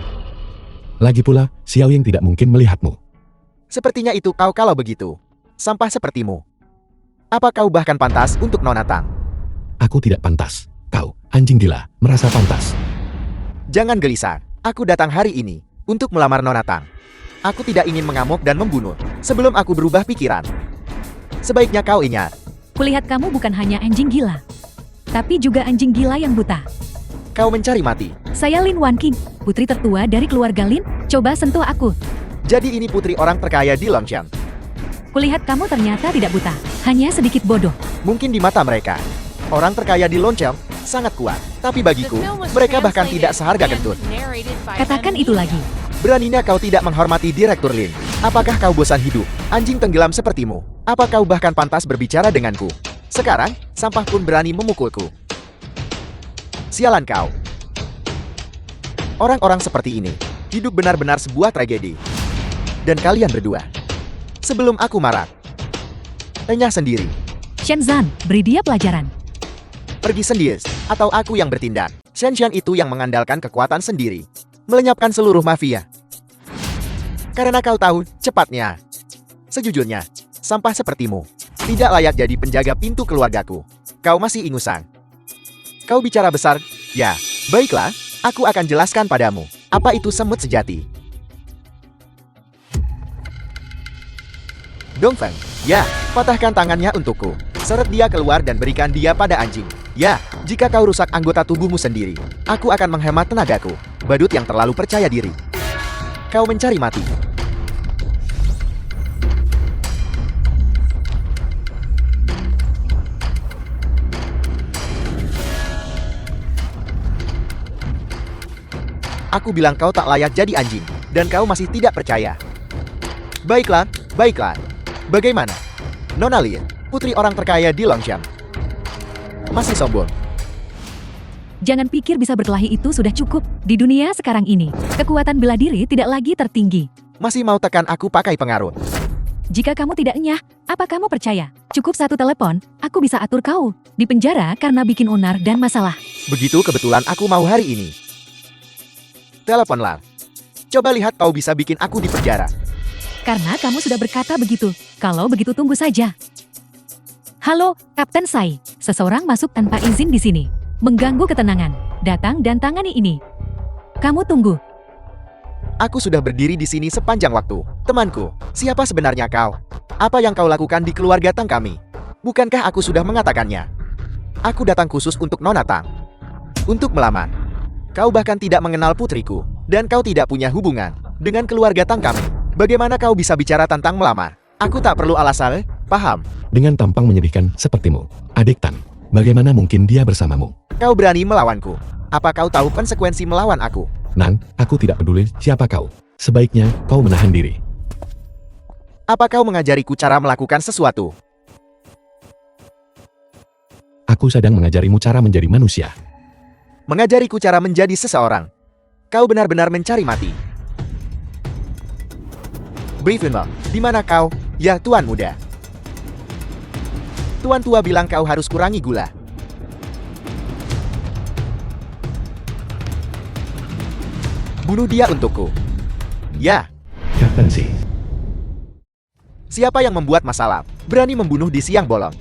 Lagi pula, Xiao Ying tidak mungkin melihatmu. Sepertinya itu kau kalau begitu. Sampah sepertimu. Apa kau bahkan pantas untuk Nona Tang? Aku tidak pantas. Kau, anjing gila, merasa pantas. Jangan gelisah. Aku datang hari ini untuk melamar Nona Tang. Aku tidak ingin mengamuk dan membunuh sebelum aku berubah pikiran. Sebaiknya kau ingat. Kulihat kamu bukan hanya anjing gila, tapi juga anjing gila yang buta. Kau mencari mati. Saya Lin Wan King, putri tertua dari keluarga Lin. Coba sentuh aku. Jadi ini putri orang terkaya di Longchamp. Kulihat kamu ternyata tidak buta, hanya sedikit bodoh. Mungkin di mata mereka, orang terkaya di Longchamp sangat kuat. Tapi bagiku, mereka bahkan tidak seharga kentut. Katakan itu lagi. Beraninya kau tidak menghormati Direktur Lin. Apakah kau bosan hidup? Anjing tenggelam sepertimu. Apa kau bahkan pantas berbicara denganku? Sekarang, sampah pun berani memukulku. Sialan kau. Orang-orang seperti ini Hidup benar-benar sebuah tragedi. Dan kalian berdua, sebelum aku marah, enyah sendiri. Shenzan, beri dia pelajaran. Pergi sendiri, atau aku yang bertindak. Shenzhen itu yang mengandalkan kekuatan sendiri, melenyapkan seluruh mafia. Karena kau tahu, cepatnya. Sejujurnya, sampah sepertimu tidak layak jadi penjaga pintu keluargaku. Kau masih ingusan. Kau bicara besar, ya. Baiklah, aku akan jelaskan padamu. Apa itu semut sejati? Dongfeng, ya, patahkan tangannya untukku. Seret dia keluar dan berikan dia pada anjing. Ya, jika kau rusak anggota tubuhmu sendiri, aku akan menghemat tenagaku. Badut yang terlalu percaya diri. Kau mencari mati. Aku bilang kau tak layak jadi anjing, dan kau masih tidak percaya. Baiklah, baiklah. Bagaimana? Nona Lin, putri orang terkaya di Longshan. Masih sombong. Jangan pikir bisa berkelahi itu sudah cukup. Di dunia sekarang ini, kekuatan bela diri tidak lagi tertinggi. Masih mau tekan aku pakai pengaruh. Jika kamu tidak enyah, apa kamu percaya? Cukup satu telepon, aku bisa atur kau di penjara karena bikin onar dan masalah. Begitu kebetulan aku mau hari ini. Teleponlah. Coba lihat kau bisa bikin aku di penjara. Karena kamu sudah berkata begitu. Kalau begitu tunggu saja. Halo, Kapten Sai. Seseorang masuk tanpa izin di sini. Mengganggu ketenangan. Datang dan tangani ini. Kamu tunggu. Aku sudah berdiri di sini sepanjang waktu. Temanku, siapa sebenarnya kau? Apa yang kau lakukan di keluarga Tang kami? Bukankah aku sudah mengatakannya? Aku datang khusus untuk Nona Tang. Untuk melamar. Kau bahkan tidak mengenal putriku. Dan kau tidak punya hubungan dengan keluarga Tang kami. Bagaimana kau bisa bicara tentang melamar? Aku tak perlu alasan, paham? Dengan tampang menyedihkan sepertimu, adik Tan, bagaimana mungkin dia bersamamu? Kau berani melawanku. Apa kau tahu konsekuensi melawan aku? Nan, aku tidak peduli siapa kau. Sebaiknya kau menahan diri. Apa kau mengajariku cara melakukan sesuatu? Aku sedang mengajarimu cara menjadi manusia. Mengajariku cara menjadi seseorang. Kau benar-benar mencari mati. Briefinwell, di mana kau? Ya, Tuan Muda. Tuan Tua bilang kau harus kurangi gula. Bunuh dia untukku. Ya. Kapten Si. Siapa yang membuat masalah? Berani membunuh di siang bolong.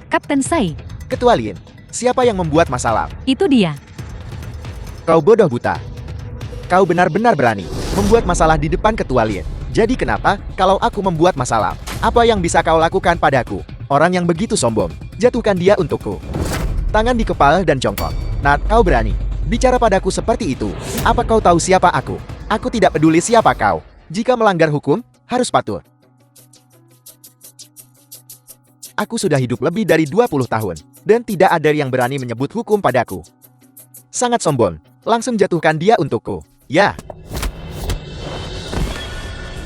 Kapten Sai, Ketua Lin, siapa yang membuat masalah? itu dia. Kau bodoh buta. Kau benar-benar berani membuat masalah di depan Ketua Lin. Jadi kenapa, kalau aku membuat masalah, apa yang bisa kau lakukan padaku? Orang yang begitu sombong, jatuhkan dia untukku. Tangan di kepala dan jongkok. Nat, kau berani bicara padaku seperti itu. Apa kau tahu siapa aku? Aku tidak peduli siapa kau. Jika melanggar hukum, harus patuh. Aku sudah hidup lebih dari 20 tahun, dan tidak ada yang berani menyebut hukum padaku. Sangat sombong, langsung jatuhkan dia untukku. Ya.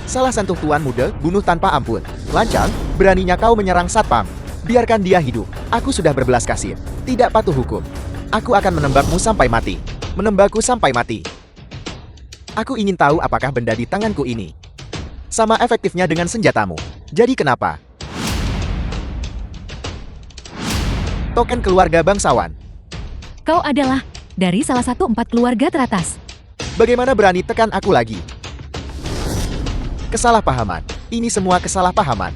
Salah satu tuan muda, bunuh tanpa ampun. Lancang, beraninya kau menyerang satpam. Biarkan dia hidup. Aku sudah berbelas kasih. Tidak patuh hukum. Aku akan menembakmu sampai mati. Menembakku sampai mati. Aku ingin tahu apakah benda di tanganku ini sama efektifnya dengan senjatamu. Jadi kenapa? Token keluarga bangsawan. Kau adalah dari salah satu 4 keluarga teratas. Bagaimana berani tekan aku lagi? Kesalahpahaman. Ini semua kesalahpahaman.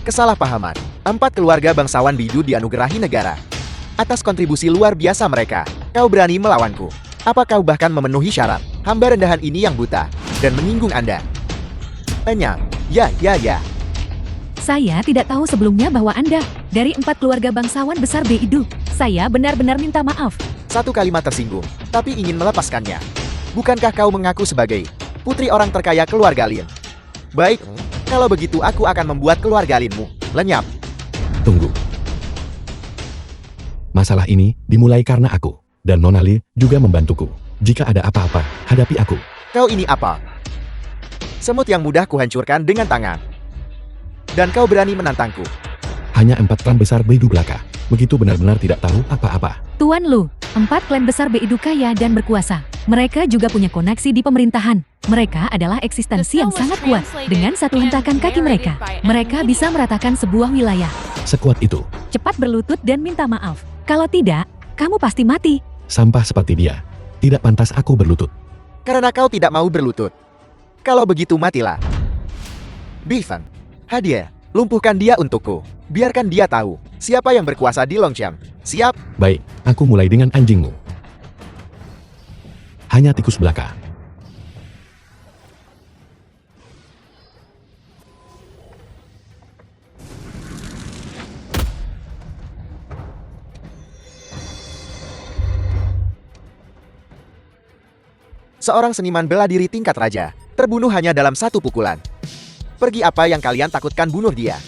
Kesalahpahaman. 4 keluarga bangsawan bidu dianugerahi negara. Atas kontribusi luar biasa mereka, kau berani melawanku. Apa kau bahkan memenuhi syarat? Hamba rendahan ini yang buta dan menyinggung Anda. Tanya, ya. Saya tidak tahu sebelumnya bahwa Anda dari 4 keluarga bangsawan besar Beidu. Saya benar-benar minta maaf. Satu kalimat tersinggung, tapi ingin melepaskannya. Bukankah kau mengaku sebagai putri orang terkaya keluarga Lin? Baik, kalau begitu aku akan membuat keluarga Linmu lenyap. Tunggu. Masalah ini dimulai karena aku, dan Nona Li juga membantuku. Jika ada apa-apa, hadapi aku. Kau ini apa? Semut yang mudah kuhancurkan dengan tangan. Dan kau berani menantangku. Hanya 4 klan besar Beidu belaka. Begitu benar-benar tidak tahu apa-apa. Tuan Lu, 4 klan besar Beidu kaya dan berkuasa. Mereka juga punya koneksi di pemerintahan. Mereka adalah eksistensi yang sangat kuat. Dengan satu hentakan kaki mereka, mereka bisa meratakan sebuah wilayah. Sekuat itu, Cepat berlutut dan minta maaf. Kalau tidak, kamu pasti mati. sampah seperti dia. Tidak pantas aku berlutut. Karena kau tidak mau berlutut. Kalau begitu matilah. Bevan, hadiah, lumpuhkan dia untukku. Biarkan dia tahu siapa yang berkuasa di Longchamp. Siap? Baik, aku mulai dengan anjingmu. Hanya tikus belaka. Seorang seniman bela diri tingkat raja, terbunuh hanya dalam satu pukulan. Pergi apa yang kalian takutkan bunuh dia.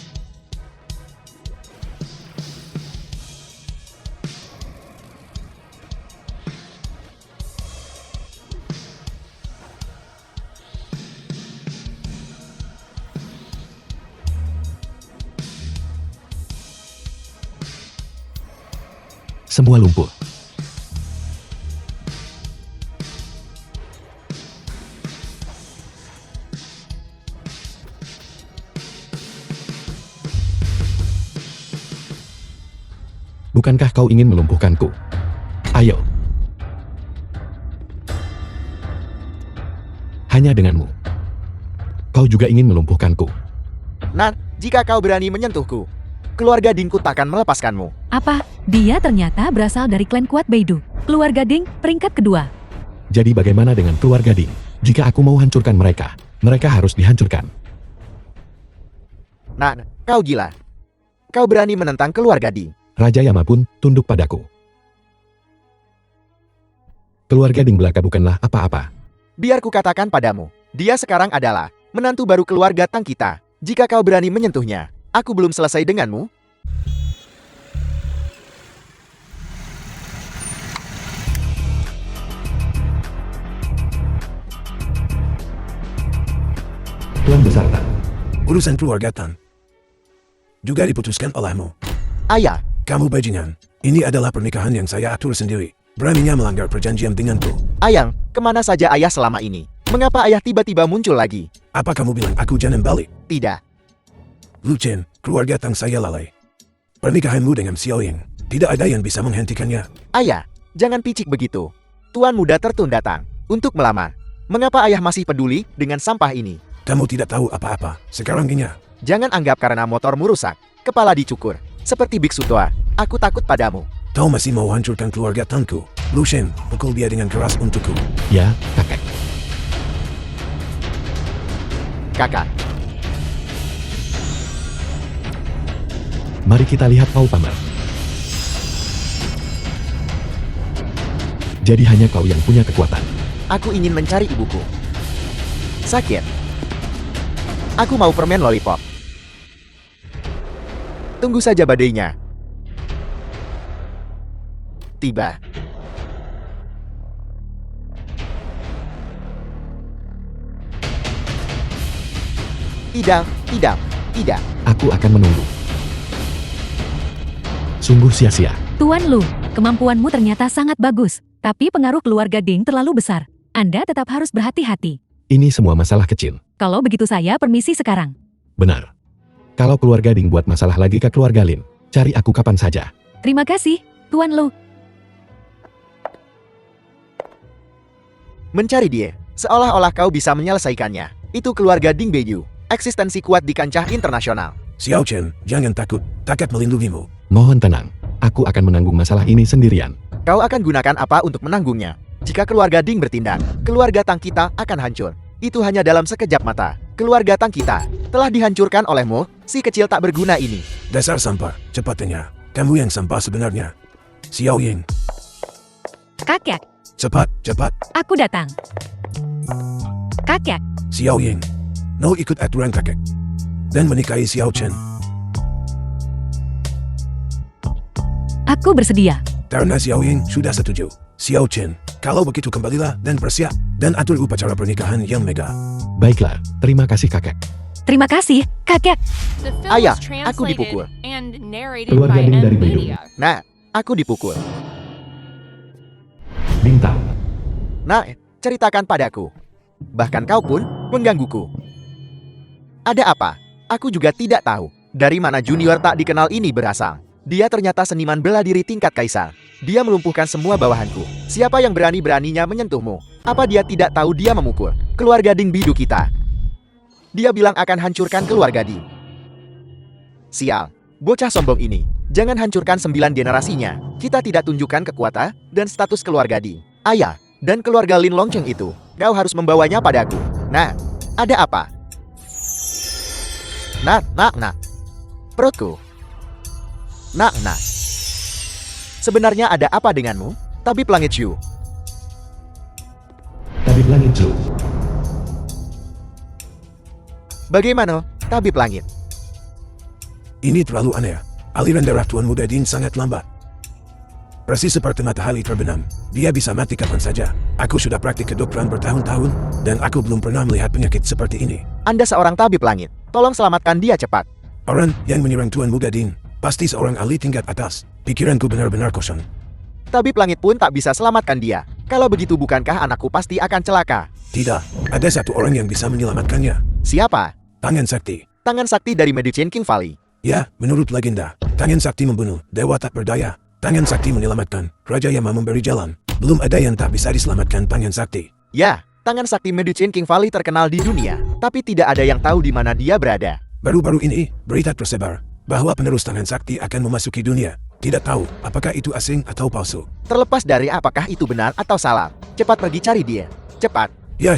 Semua lumpuh. Bukankah kau ingin melumpuhkanku? Ayo. Hanya denganmu. Kau juga ingin melumpuhkanku. Nah, jika kau berani menyentuhku, keluarga Dingku takkan melepaskanmu. Apa? Dia ternyata berasal dari klan kuat Beidou. Keluarga Ding, peringkat kedua. Jadi bagaimana dengan keluarga Ding? Jika aku mau hancurkan mereka, mereka harus dihancurkan. Nah, kau gila. Kau berani menentang keluarga Ding. Raja Yama pun tunduk padaku. Keluarga Ding belaka bukanlah apa-apa. Biar ku katakan padamu, dia sekarang adalah menantu baru keluarga Tang kita. Jika kau berani menyentuhnya, aku belum selesai denganmu. Tuan Besar Tang. Urusan keluarga Tan juga diputuskan olehmu. Ayah, Kamu bajingan. Ini adalah pernikahan yang saya atur sendiri. Beraninya melanggar perjanjian denganku. Ayang, kemana saja ayah selama ini? Mengapa ayah tiba-tiba muncul lagi? Apa kamu bilang aku jangan balik? Tidak. Lu Chen, keluarga Tang saya lalai. Pernikahanmu dengan Xiao Ying, tidak ada yang bisa menghentikannya. Ayah, jangan picik begitu. Tuan muda tertunda Tang untuk melamar. Mengapa ayah masih peduli dengan sampah ini? Kamu tidak tahu apa-apa. Sekarang ini. Jangan anggap karena motormu rusak, kepala dicukur. Seperti biksu tua, aku takut padamu. Kau masih mau hancurkan keluarga Tangku. Lu Shen, pukul dia dengan keras untukku. Ya, kakek. Kakak, Mari kita lihat kau pamer. Jadi hanya kau yang punya kekuatan. aku ingin mencari ibuku. Sakit. Aku mau permen lollipop. Tunggu saja badainya. Tiba. Tidak, tidak, tidak. Aku akan menunggu. Sungguh sia-sia. Tuan Lu, kemampuanmu ternyata sangat bagus. Tapi pengaruh keluarga Ding terlalu besar. Anda tetap harus berhati-hati. Ini semua masalah kecil. Kalau begitu saya permisi sekarang. Benar. Kalau keluarga Ding buat masalah lagi ke keluarga Lin, cari aku kapan saja. Terima kasih, Tuan Lu. Mencari dia, seolah-olah kau bisa menyelesaikannya. Itu keluarga Ding Beidou, eksistensi kuat di kancah internasional. Xiao Chen, jangan takut. Takat melindungimu. Mohon tenang. Aku akan menanggung masalah ini sendirian. Kau akan gunakan apa untuk menanggungnya? Jika keluarga Ding bertindak, keluarga Tang kita akan hancur. Itu hanya dalam sekejap mata. Keluarga Tang kita telah dihancurkan olehmu, si kecil tak berguna ini. Dasar sampah, cepatnya. Kamu yang sampah sebenarnya. Xiao Ying, Kakek, cepat, cepat. aku datang. Kakek, Xiao Ying, no ikut aturan kakek. Dan menikahi Xiao Chen. aku bersedia. Karena Xiao Ying sudah setuju. Xiao Chen, kalau begitu kembalilah dan bersiap. Dan atur upacara pernikahan yang mega. Baiklah, terima kasih kakek. Terima kasih, kakek. The film Ayah, was aku dipukul. translated and narrated Keluarga by Ding dari NVIDIA. Nah, aku dipukul. Bintang. Nah, ceritakan padaku. Bahkan kau pun menggangguku. Ada apa? Aku juga tidak tahu. Dari mana junior tak dikenal ini berasal. Dia ternyata seniman bela diri tingkat kaisar. Dia melumpuhkan semua bawahanku. Siapa yang berani-beraninya menyentuhmu? Apa dia tidak tahu dia memukul keluarga Ding Bidu kita? Dia bilang akan hancurkan keluarga Ding. Sial, bocah sombong ini. Jangan hancurkan 9 generasinya. Kita tidak tunjukkan kekuatan dan status keluarga Ding. Ayah dan keluarga Lin Longcheng itu. Kau harus membawanya padaku. Nah, ada apa? Nah. Perutku. Nah. Sebenarnya ada apa denganmu? Tabib Langit Shu. Tabib Langit Zhu. Bagaimana, Tabib Langit? Ini terlalu aneh. Aliran darah Tuan Muda Din sangat lambat. Persis seperti matahari terbenam. Dia bisa mati kapan saja. Aku sudah praktik kedokteran bertahun-tahun, dan aku belum pernah melihat penyakit seperti ini. Anda seorang tabib langit. Tolong selamatkan dia cepat. Orang yang menyerang Tuan Muda Din pasti seorang ahli tingkat atas. Pikiranku benar-benar kosong. Tabib langit pun tak bisa selamatkan dia. Kalau begitu bukankah anakku pasti akan celaka? Tidak, ada satu orang yang bisa menyelamatkannya. Siapa? Tangan Sakti. Tangan sakti dari Medicine King Valley. Ya, menurut legenda, Tangan Sakti membunuh dewa tak berdaya. Tangan Sakti menyelamatkan Raja Yama memberi jalan. Belum ada yang tak bisa diselamatkan Tangan Sakti. Ya, tangan sakti Medicine King Valley terkenal di dunia. Tapi tidak ada yang tahu di mana dia berada. Baru-baru ini, berita tersebar bahwa penerus Tangan Sakti akan memasuki dunia. Tidak tahu apakah itu asing atau palsu. Terlepas dari apakah itu benar atau salah, cepat pergi cari dia. Cepat, Ya,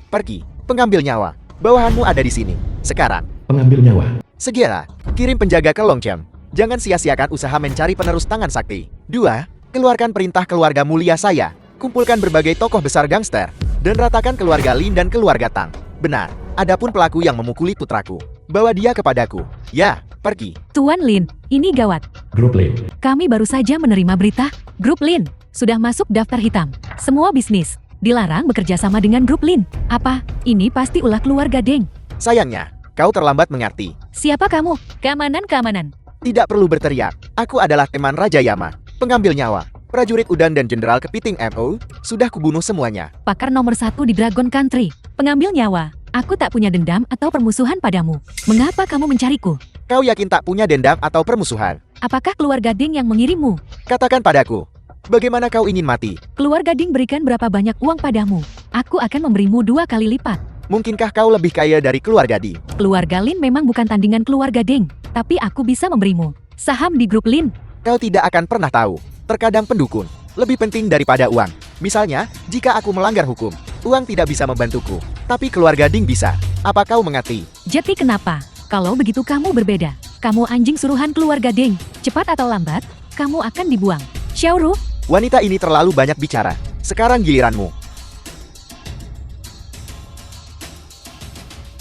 pergi. Pengambil nyawa. Bawahanmu ada di sini. Sekarang. Pengambil nyawa. Segera, kirim penjaga ke Longchem. Jangan sia-siakan usaha mencari penerus tangan sakti. 2. Keluarkan perintah keluarga mulia saya. Kumpulkan berbagai tokoh besar gangster. Dan ratakan keluarga Lin dan keluarga Tang. Benar, adapun pelaku yang memukuli putraku, bawa dia kepadaku. Ya, pergi. Tuan Lin, ini gawat. Grup Lin. Kami baru saja menerima berita, Grup Lin sudah masuk daftar hitam. Semua bisnis dilarang bekerja sama dengan Grup Lin. Apa? Ini pasti ulah keluarga Deng. Sayangnya, kau terlambat mengerti. Siapa kamu? Keamanan. Tidak perlu berteriak. Aku adalah teman Raja Yama, pengambil nyawa. Prajurit Udan dan Jenderal Kepiting MO sudah kubunuh semuanya. Pakar nomor 1 di Dragon Country. Pengambil nyawa. Aku tak punya dendam atau permusuhan padamu. Mengapa kamu mencariku? Kau yakin tak punya dendam atau permusuhan? Apakah keluarga Ding yang mengirimmu? Katakan padaku, bagaimana kau ingin mati? Keluarga Ding berikan berapa banyak uang padamu? Aku akan memberimu 2 kali lipat. Mungkinkah kau lebih kaya dari keluarga Di? Keluarga Lin memang bukan tandingan keluarga Ding, tapi aku bisa memberimu saham di grup Lin. Kau tidak akan pernah tahu. Terkadang pendukun lebih penting daripada uang. Misalnya, jika aku melanggar hukum, uang tidak bisa membantuku. Tapi keluarga Ding bisa. Apa kau mengerti? Jadi kenapa? Kalau begitu kamu berbeda. Kamu anjing suruhan keluarga Ding. Cepat atau lambat, kamu akan dibuang. Xiaoru, Wanita ini terlalu banyak bicara. Sekarang giliranmu.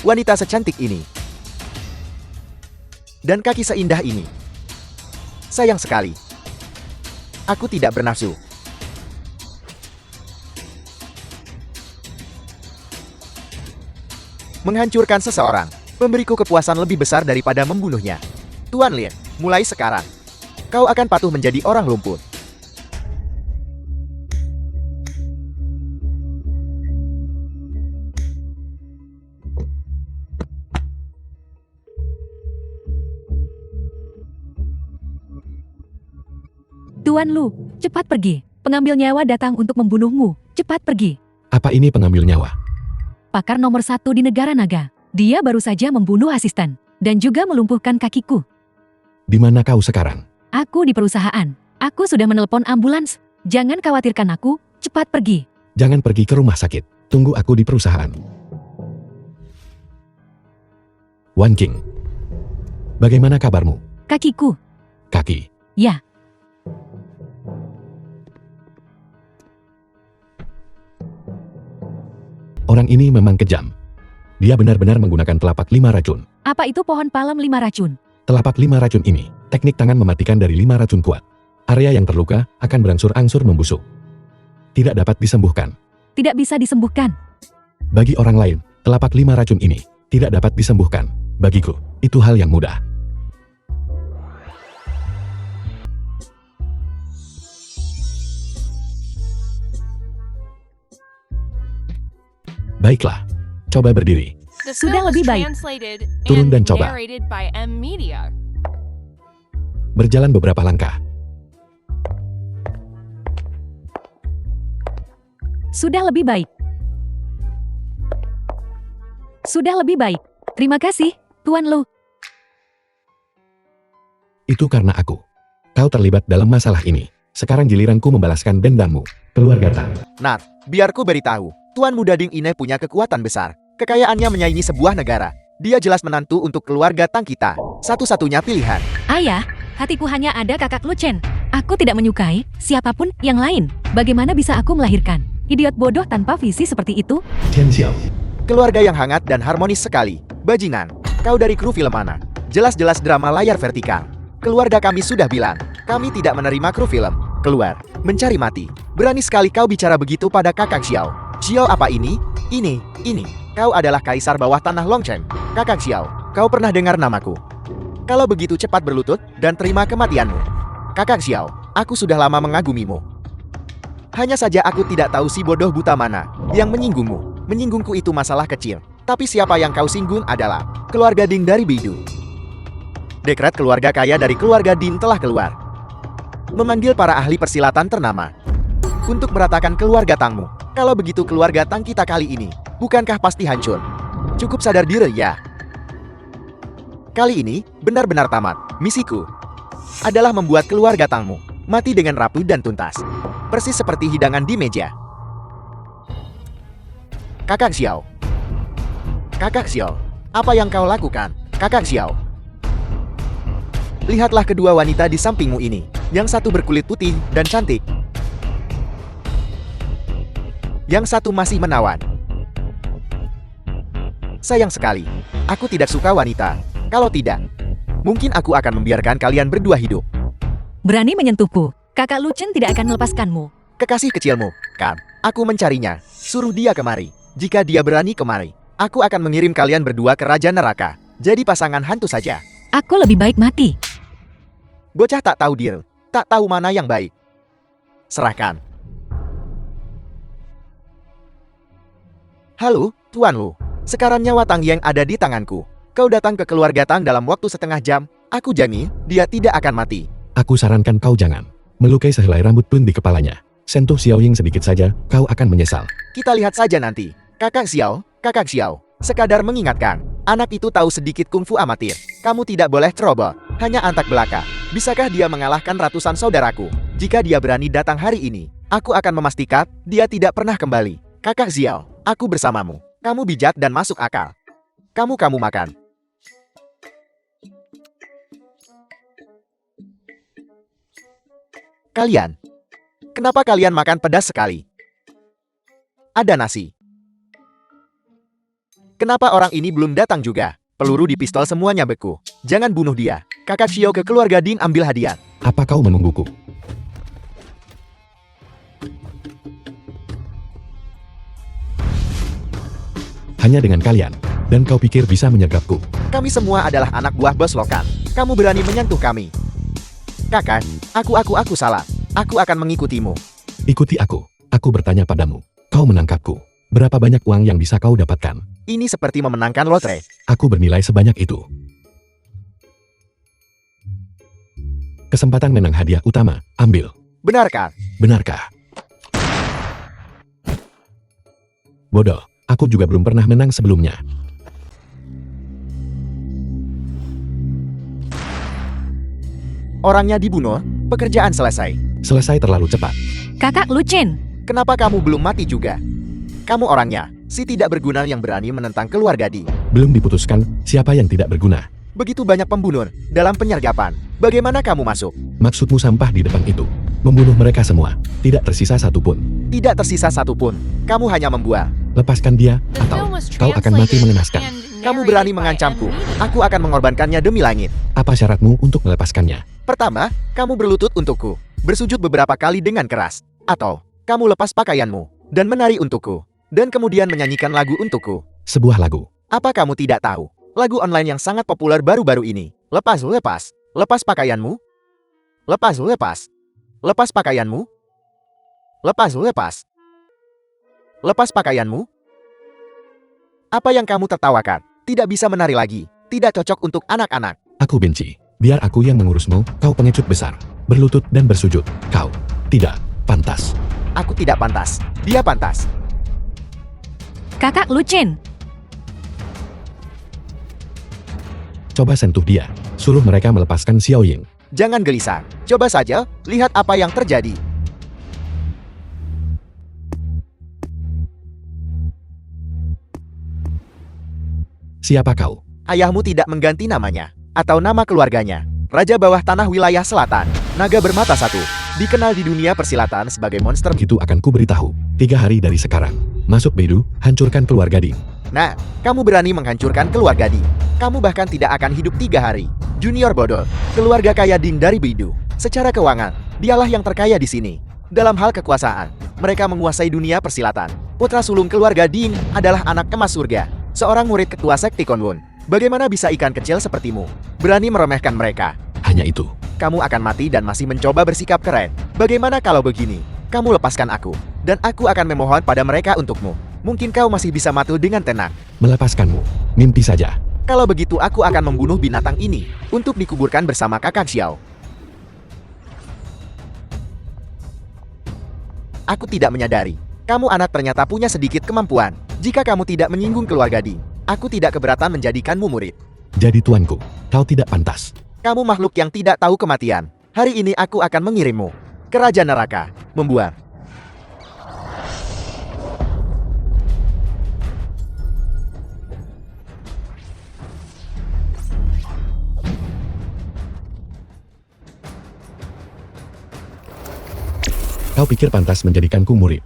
Wanita secantik ini. Dan kaki seindah ini. Sayang sekali. Aku tidak bernafsu. Menghancurkan seseorang memberiku kepuasan lebih besar daripada membunuhnya. Tuan Lin, mulai sekarang, kau akan patuh menjadi orang lumpuh. Tuan Lu, cepat pergi. Pengambil nyawa datang untuk membunuhmu. Cepat pergi. Apa ini pengambil nyawa? Pakar nomor 1 di negara naga. Dia baru saja membunuh asisten. Dan juga melumpuhkan kakiku. Di mana kau sekarang? Aku di perusahaan. Aku sudah menelepon ambulans. Jangan khawatirkan aku. Cepat pergi. Jangan pergi ke rumah sakit. Tunggu aku di perusahaan. Wan King. Bagaimana kabarmu? Kakiku. Kaki. Ya. Orang ini memang kejam. Dia benar-benar menggunakan telapak 5 racun. Apa itu pohon palem 5 racun? Telapak 5 racun ini, teknik tangan mematikan dari 5 racun kuat. Area yang terluka akan berangsur-angsur membusuk. Tidak dapat disembuhkan. Tidak bisa disembuhkan. Bagi orang lain, telapak 5 racun ini tidak dapat disembuhkan. Bagiku, itu hal yang mudah. Baiklah. Coba berdiri. The Sudah film was lebih baik. translated Turun and dan coba. narrated by M Media. Berjalan beberapa langkah. Sudah lebih baik. Sudah lebih baik. Terima kasih, Tuan Lu. Itu karena aku. Kau terlibat dalam masalah ini. Sekarang giliranku membalaskan dendammu. Keluarga Tang. Nat, biar ku beritahu. Tuan Muda Ding Ine punya kekuatan besar. Kekayaannya menyaingi sebuah negara. Dia jelas menantu untuk keluarga Tang kita. Satu-satunya pilihan. Ayah, hatiku hanya ada kakak Lu Chen. Aku tidak menyukai siapapun yang lain. Bagaimana bisa aku melahirkan idiot bodoh tanpa visi seperti itu? Tian Xiao. Keluarga yang hangat dan harmonis sekali. Bajingan, kau dari kru film mana? Jelas-jelas drama layar vertikal. Keluarga kami sudah bilang, kami tidak menerima kru film. Keluar, mencari mati. Berani sekali kau bicara begitu pada kakak Xiao. Xiao apa ini? Ini. Kau adalah kaisar bawah tanah Longchen. Kakak Xiao, kau pernah dengar namaku? Kalau begitu cepat berlutut dan terima kematianmu. Kakak Xiao, aku sudah lama mengagumimu. Hanya saja aku tidak tahu si bodoh buta mana yang menyinggungmu. Menyinggungku itu masalah kecil. Tapi siapa yang kau singgung adalah keluarga Ding dari Beidu. Dekret keluarga kaya dari keluarga Ding telah keluar. Memanggil para ahli persilatan ternama untuk meratakan keluarga Tangmu. Kalau begitu keluarga Tang kita kali ini, bukankah pasti hancur? Cukup sadar diri ya. Kali ini, benar-benar tamat. Misiku adalah membuat keluarga Tangmu mati dengan rapuh dan tuntas. Persis seperti hidangan di meja. Kakak Xiao. Kakak Xiao, apa yang kau lakukan? Kakak Xiao. Lihatlah kedua wanita di sampingmu ini. Yang satu berkulit putih dan cantik. Yang satu masih menawan. Sayang sekali, aku tidak suka wanita. Kalau tidak, mungkin aku akan membiarkan kalian berdua hidup. Berani menyentuhku. Kakak Lu Chen tidak akan melepaskanmu. Kekasih kecilmu, kan? Aku mencarinya. Suruh dia kemari. Jika dia berani kemari, aku akan mengirim kalian berdua ke Raja Neraka. Jadi pasangan hantu saja. Aku lebih baik mati. Bocah tak tahu diri, tak tahu mana yang baik. Serahkan. Halo, Tuan Lu. Sekarang nyawa Tang Yang ada di tanganku. Kau datang ke keluarga Tang dalam waktu setengah jam. Aku jamin, dia tidak akan mati. Aku sarankan kau jangan melukai sehelai rambut pun di kepalanya. Sentuh Xiao Ying sedikit saja, kau akan menyesal. Kita lihat saja nanti. Kakak Xiao. Sekadar mengingatkan, anak itu tahu sedikit kungfu amatir. Kamu tidak boleh ceroboh, hanya antak belaka. Bisakah dia mengalahkan ratusan saudaraku? Jika dia berani datang hari ini, aku akan memastikan dia tidak pernah kembali. Kakak Xiao, aku bersamamu. Kamu bijak dan masuk akal. Kamu makan. Kalian, kenapa kalian makan pedas sekali? Ada nasi. Kenapa orang ini belum datang juga? Peluru di pistol semuanya beku. Jangan bunuh dia. Kakak Xiao ke keluarga Ding ambil hadiah. Apa kau menungguku? Hanya dengan kalian, dan kau pikir bisa menyergapku. Kami semua adalah anak buah bos Lokan. Kamu berani menyentuh kami. Kakak, aku salah. Aku akan mengikutimu. Ikuti aku. Aku bertanya padamu. Kau menangkapku. Berapa banyak uang yang bisa kau dapatkan? Ini seperti memenangkan lotre. Aku bernilai sebanyak itu. Kesempatan menang hadiah utama, ambil. Benarkah? Benarkah? Bodoh, aku juga belum pernah menang sebelumnya. Orangnya dibunuh, pekerjaan selesai. Selesai terlalu cepat. Kakak Lu Chen. Kenapa kamu belum mati juga? Kamu orangnya, si tidak berguna yang berani menentang keluarga Di. Belum diputuskan siapa yang tidak berguna. Begitu banyak pembunuh dalam penyergapan. Bagaimana kamu masuk? Maksudmu sampah di depan itu. Membunuh mereka semua. Tidak tersisa satupun. Tidak tersisa satupun. Kamu hanya membual. Lepaskan dia, The atau film was kau akan mati translated mengenaskan. and Kamu berani narrated by mengancamku. M Media. Aku akan mengorbankannya demi langit. Apa syaratmu untuk melepaskannya? Pertama, kamu berlutut untukku. Bersujud beberapa kali dengan keras. Atau, kamu lepas pakaianmu dan menari untukku. Dan kemudian menyanyikan lagu untukku. Sebuah lagu. Apa kamu tidak tahu? Lagu online yang sangat populer baru-baru ini. Lepas pakaianmu. Lepas pakaianmu. Lepas pakaianmu. Apa yang kamu tertawakan? Tidak bisa menari lagi. Tidak cocok untuk anak-anak. Aku benci. Biar aku yang mengurusmu, kau pengecut besar. Berlutut dan bersujud. Kau tidak pantas. Aku tidak pantas. Dia pantas. Kakak Lu Chen, Coba sentuh dia. Suruh mereka melepaskan Xiao Ying. Jangan gelisah. Coba saja, lihat apa yang terjadi. Siapa kau? Ayahmu tidak mengganti namanya atau nama keluarganya. Raja bawah tanah wilayah selatan, naga bermata satu, dikenal di dunia persilatan sebagai monster. Begitu akan ku beritahu. 3 hari dari sekarang. Masuk Beidou, hancurkan keluarga Ding. Nah, kamu berani menghancurkan keluarga Ding. Kamu bahkan tidak akan hidup 3 hari. Junior bodoh, keluarga kaya Ding dari Beidou. Secara keuangan, dialah yang terkaya di sini. Dalam hal kekuasaan, mereka menguasai dunia persilatan. Putra sulung keluarga Ding adalah anak emas surga, seorang murid ketua sekti Konwun. Bagaimana bisa ikan kecil sepertimu berani meremehkan mereka? Hanya itu. Kamu akan mati dan masih mencoba bersikap keren. Bagaimana kalau begini? Kamu lepaskan aku, dan aku akan memohon pada mereka untukmu. Mungkin kau masih bisa mati dengan tenang. Melepaskanmu. Mimpi saja. Kalau begitu aku akan membunuh binatang ini untuk dikuburkan bersama kakak Xiao. Aku tidak menyadari. Kamu anak ternyata punya sedikit kemampuan. Jika kamu tidak menyinggung keluarga Ding, aku tidak keberatan menjadikanmu murid. Jadi tuanku, kau tidak pantas. Kamu makhluk yang tidak tahu kematian. Hari ini aku akan mengirimmu ke Raja Neraka, membuang. Kau pikir pantas menjadikanku murid.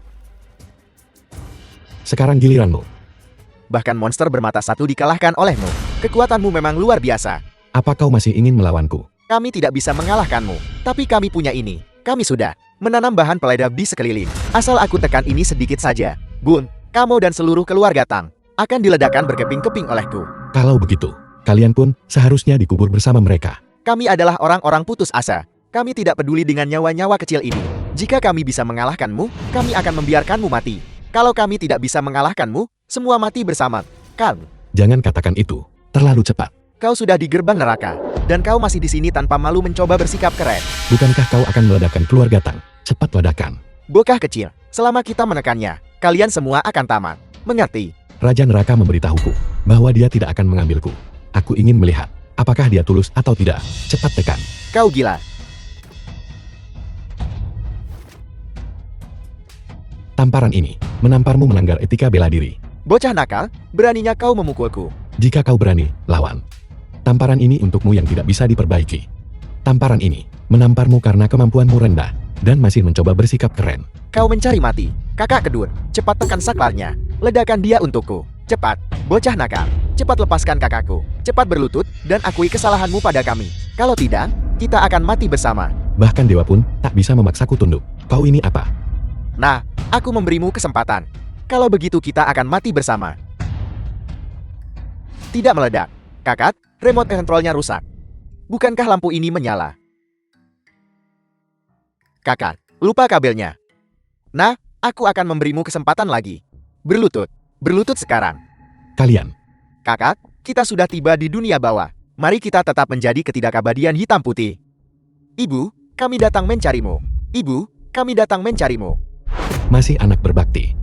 Sekarang giliranmu. Bahkan monster bermata satu dikalahkan olehmu. Kekuatanmu memang luar biasa. Apa kau masih ingin melawanku? Kami tidak bisa mengalahkanmu, tapi kami punya ini. Kami sudah menanam bahan peledak di sekeliling. Asal aku tekan ini sedikit saja, Bun, kamu dan seluruh keluarga Tang akan diledakkan berkeping-keping olehku. Kalau begitu, kalian pun seharusnya dikubur bersama mereka. Kami adalah orang-orang putus asa. Kami tidak peduli dengan nyawa-nyawa kecil ini. Jika kami bisa mengalahkanmu, kami akan membiarkanmu mati. Kalau kami tidak bisa mengalahkanmu, semua mati bersama. Kamu. Jangan katakan itu. Terlalu cepat. Kau sudah di gerbang neraka, dan kau masih di sini tanpa malu mencoba bersikap keren. Bukankah kau akan meledakkan keluarga Tang? Cepat ledakan. Bocah kecil, selama kita menekannya, kalian semua akan tamat. Mengerti? Raja Neraka memberitahuku bahwa dia tidak akan mengambilku. Aku ingin melihat apakah dia tulus atau tidak. Cepat tekan. Kau gila. Tamparan ini menamparmu melanggar etika bela diri. Bocah nakal, beraninya kau memukulku. Jika kau berani, lawan. Tamparan ini untukmu yang tidak bisa diperbaiki. Tamparan ini menamparmu karena kemampuanmu rendah dan masih mencoba bersikap keren. Kau mencari mati. Kakak Kedun, cepat tekan saklarnya. Ledakan dia untukku. Cepat, bocah nakal. Cepat lepaskan kakakku. Cepat berlutut dan akui kesalahanmu pada kami. Kalau tidak, kita akan mati bersama. Bahkan dewa pun tak bisa memaksaku tunduk. Kau ini apa? Nah, aku memberimu kesempatan. Kalau begitu kita akan mati bersama. Tidak meledak. Kakak, remote controlnya rusak. Bukankah lampu ini menyala? Kakak, lupa kabelnya. Nah, aku akan memberimu kesempatan lagi. Berlutut. Berlutut sekarang. Kalian. Kakak, kita sudah tiba di dunia bawah. Mari kita tetap menjadi ketidakabadian hitam putih. Ibu, kami datang mencarimu. Ibu, kami datang mencarimu. Masih anak berbakti.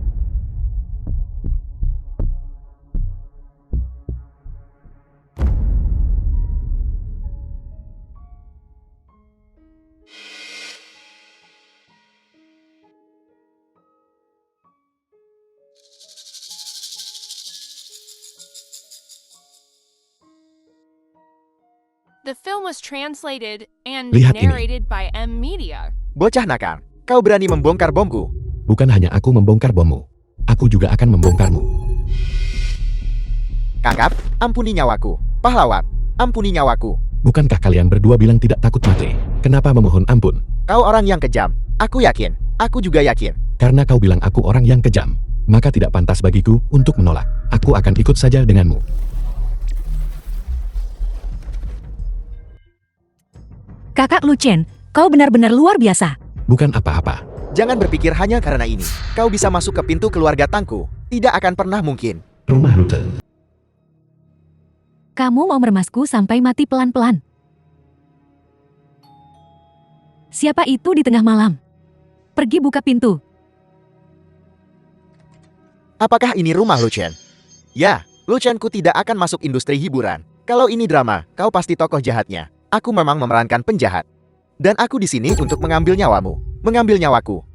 The film was translated and Lihat ini. narrated by M Media. Bocah nakal, kau berani membongkar bomku. Bukan hanya aku membongkar bommu. Aku juga akan membongkarmu. Kakak, ampuni nyawaku. Pahlawan, ampuni nyawaku. Bukankah kalian berdua bilang tidak takut mati? Kenapa memohon ampun? Kau orang yang kejam. Aku yakin. Aku juga yakin. Karena kau bilang aku orang yang kejam, maka tidak pantas bagiku untuk menolak. Aku akan ikut saja denganmu. Kakak Lu Chen, kau benar-benar luar biasa. Bukan apa-apa. Jangan berpikir hanya karena ini. Kau bisa masuk ke pintu keluarga Tangku. Tidak akan pernah mungkin. Rumah Ruten. kamu mau meremasku sampai mati pelan-pelan? Siapa itu di tengah malam? Pergi buka pintu. Apakah ini rumah Lu Chen? Ya, Lu Chen-ku tidak akan masuk industri hiburan. Kalau ini drama, kau pasti tokoh jahatnya. Aku memang memerankan penjahat. Dan aku di sini untuk mengambil nyawamu. Mengambil nyawaku.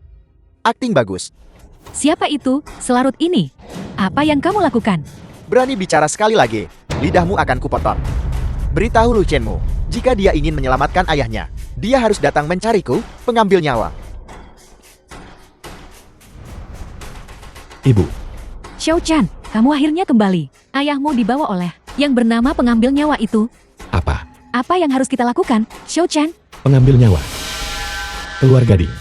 Akting bagus. Siapa itu, selarut ini? Apa yang kamu lakukan? Berani bicara sekali lagi, lidahmu akan kupotong. Beritahu Lu Chen-mu, jika dia ingin menyelamatkan ayahnya, dia harus datang mencariku, pengambil nyawa. Ibu, Xiao Chan, kamu akhirnya kembali. Ayahmu dibawa oleh yang bernama pengambil nyawa itu. apa? Apa yang harus kita lakukan, Xiao Chan? Pengambil nyawa. Keluar gading.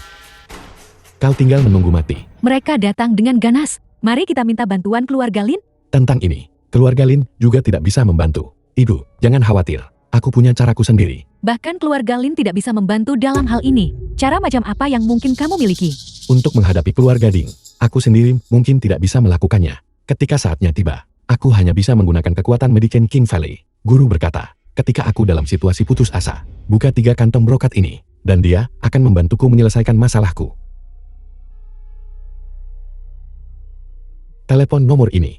Kau tinggal menunggu mati. Mereka datang dengan ganas. Mari kita minta bantuan keluarga Lin. Tentang ini, keluarga Lin juga tidak bisa membantu. Ibu, jangan khawatir. Aku punya caraku sendiri. Bahkan keluarga Lin tidak bisa membantu dalam hal ini. Cara macam apa yang mungkin kamu miliki? Untuk menghadapi keluarga Ding, aku sendiri mungkin tidak bisa melakukannya. Ketika saatnya tiba, aku hanya bisa menggunakan kekuatan Medicine King Valley. Guru berkata, ketika aku dalam situasi putus asa, buka 3 kantong brokat ini, dan dia akan membantuku menyelesaikan masalahku. Telepon nomor ini.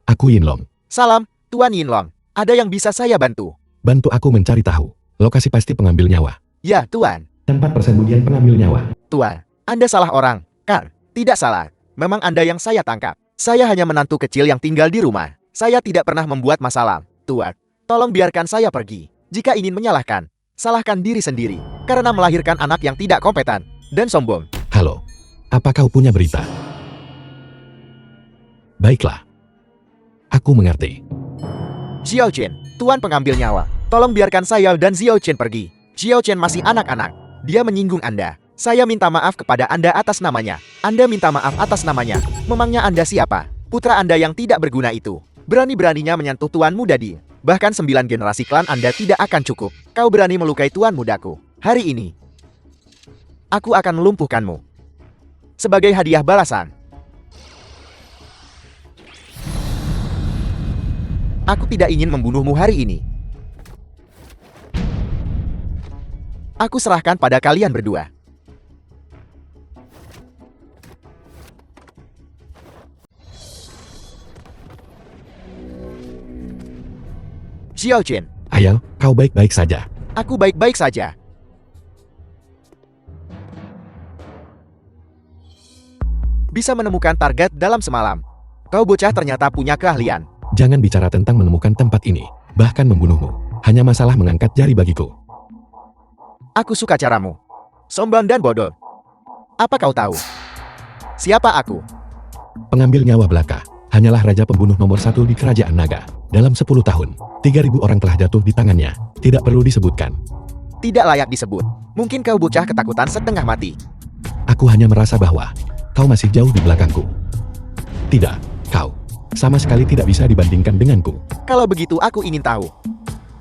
Aku Yinlong. Salam, Tuan Yinlong. Ada yang bisa saya bantu? Bantu aku mencari tahu lokasi pasti pengambil nyawa. Ya, Tuan. Tempat persembunyian pengambil nyawa. Tuan, Anda salah orang, kan? Tidak salah. Memang Anda yang saya tangkap. Saya hanya menantu kecil yang tinggal di rumah. Saya tidak pernah membuat masalah. Tuan, tolong biarkan saya pergi. Jika ingin menyalahkan, salahkan diri sendiri. Karena melahirkan anak yang tidak kompeten dan sombong. Halo, apa kau punya berita? Baiklah. Aku mengerti. Xiao Chen, Tuan pengambil nyawa. Tolong biarkan saya dan Xiao Chen pergi. Xiao Chen masih anak-anak. Dia menyinggung Anda. Saya minta maaf kepada Anda atas namanya. Anda minta maaf atas namanya. Memangnya Anda siapa? Putra Anda yang tidak berguna itu. Berani-beraninya menyentuh Tuan Muda Di. Bahkan 9 generasi klan Anda tidak akan cukup. Kau berani melukai Tuan Mudaku. Hari ini, aku akan melumpuhkanmu. Sebagai hadiah balasan. Aku tidak ingin membunuhmu hari ini. Aku serahkan pada kalian berdua. Xiao Chen, Ayo, kau baik-baik saja. aku baik-baik saja. Bisa menemukan target dalam semalam. Kau bocah ternyata punya keahlian. Jangan bicara tentang menemukan tempat ini, bahkan membunuhmu. Hanya masalah mengangkat jari bagiku. Aku suka caramu. Sombong dan bodoh. Apa kau tahu? Siapa aku? Pengambil nyawa belaka, hanyalah raja pembunuh nomor 1 di kerajaan naga. Dalam 10 tahun, 3.000 orang telah jatuh di tangannya. Tidak perlu disebutkan. Tidak layak disebut. Mungkin kau bocah ketakutan setengah mati. Aku hanya merasa bahwa kau masih jauh di belakangku. Tidak, kau sama sekali tidak bisa dibandingkan denganku. Kalau begitu aku ingin tahu.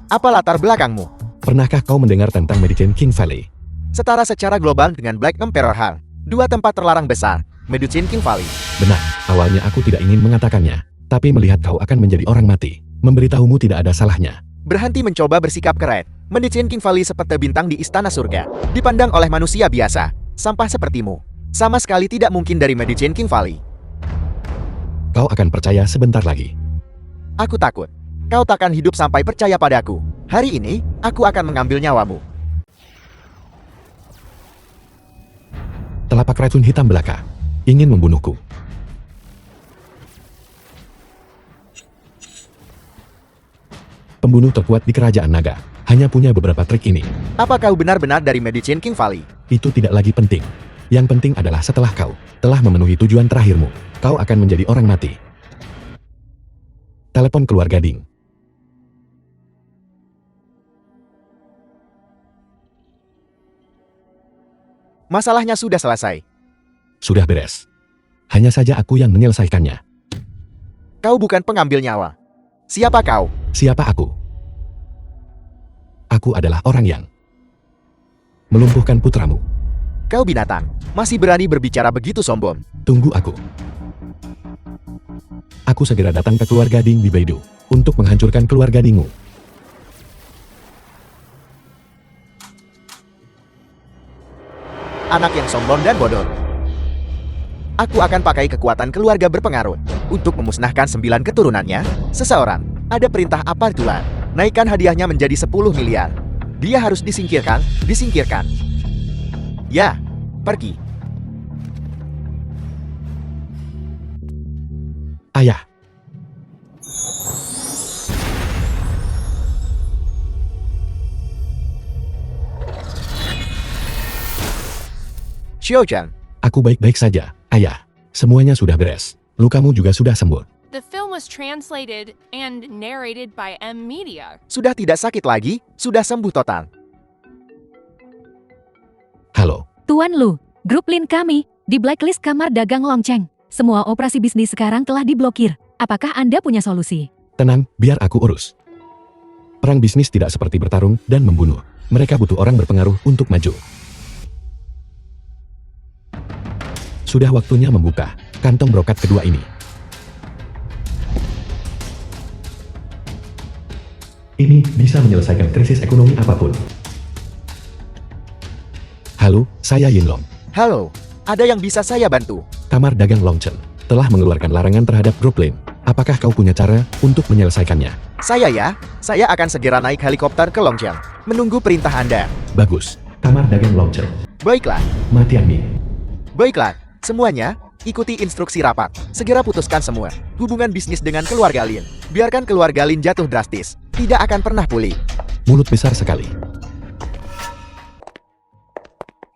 Apa latar belakangmu? Pernahkah kau mendengar tentang Medicine King Valley? Setara secara global dengan Black Emperor Hall. 2 tempat terlarang besar. Medicine King Valley. Benar, awalnya aku tidak ingin mengatakannya. Tapi melihat kau akan menjadi orang mati, memberitahumu tidak ada salahnya. Berhenti mencoba bersikap keren. Medicine King Valley seperti bintang di istana surga. Dipandang oleh manusia biasa. Sampah sepertimu. Sama sekali tidak mungkin dari Medicine King Valley. Kau akan percaya sebentar lagi. Aku takut. Kau takkan hidup sampai percaya padaku. Hari ini, aku akan mengambil nyawamu. Telapak racun hitam belaka ingin membunuhku. Pembunuh terkuat di kerajaan naga hanya punya beberapa trik ini. Apa kau benar-benar dari Medicine King Valley? Itu tidak lagi penting. Yang penting adalah setelah kau telah memenuhi tujuan terakhirmu, kau akan menjadi orang mati. Telepon keluarga Ding. Masalahnya sudah selesai. Sudah beres. Hanya saja aku yang menyelesaikannya. Kau bukan pengambil nyawa. Siapa kau? Siapa aku? Aku adalah orang yang melumpuhkan putramu. Kau binatang. Masih berani berbicara begitu sombong. Tunggu aku. Aku segera datang ke keluarga Ding di Beidou untuk menghancurkan keluarga Dingu. Anak yang sombong dan bodoh. Aku akan pakai kekuatan keluarga berpengaruh untuk memusnahkan 9 keturunannya. Seseorang, ada perintah apa tuan? Naikkan hadiahnya menjadi 10 miliar. Dia harus disingkirkan, disingkirkan. Ya, pergi. Ayah, Xiaojian, aku baik-baik saja, ayah. Semuanya sudah beres. Lukamu juga sudah sembuh. The film was translated and narrated by M Media. sudah tidak sakit lagi, sudah sembuh total. Halo, Tuan Lu, grup Lin kami, di blacklist kamar dagang Longcheng. Semua operasi bisnis sekarang telah diblokir. Apakah Anda punya solusi? tenang, biar aku urus. Perang bisnis tidak seperti bertarung dan membunuh. Mereka butuh orang berpengaruh untuk maju. Sudah waktunya membuka kantong brokat kedua ini. Ini bisa menyelesaikan krisis ekonomi apapun. Halo, saya Yinlong. Halo, ada yang bisa saya bantu? Kamar dagang Longchen telah mengeluarkan larangan terhadap grup Lin. Apakah kau punya cara untuk menyelesaikannya? Saya akan segera naik helikopter ke Longjiang, menunggu perintah Anda. Bagus. Kamar dagang Longchen. Baiklah, Matianmi. baiklah, semuanya, ikuti instruksi rapat. Segera putuskan semua hubungan bisnis dengan keluarga Lin. Biarkan keluarga Lin jatuh drastis, tidak akan pernah pulih. Mulut besar sekali.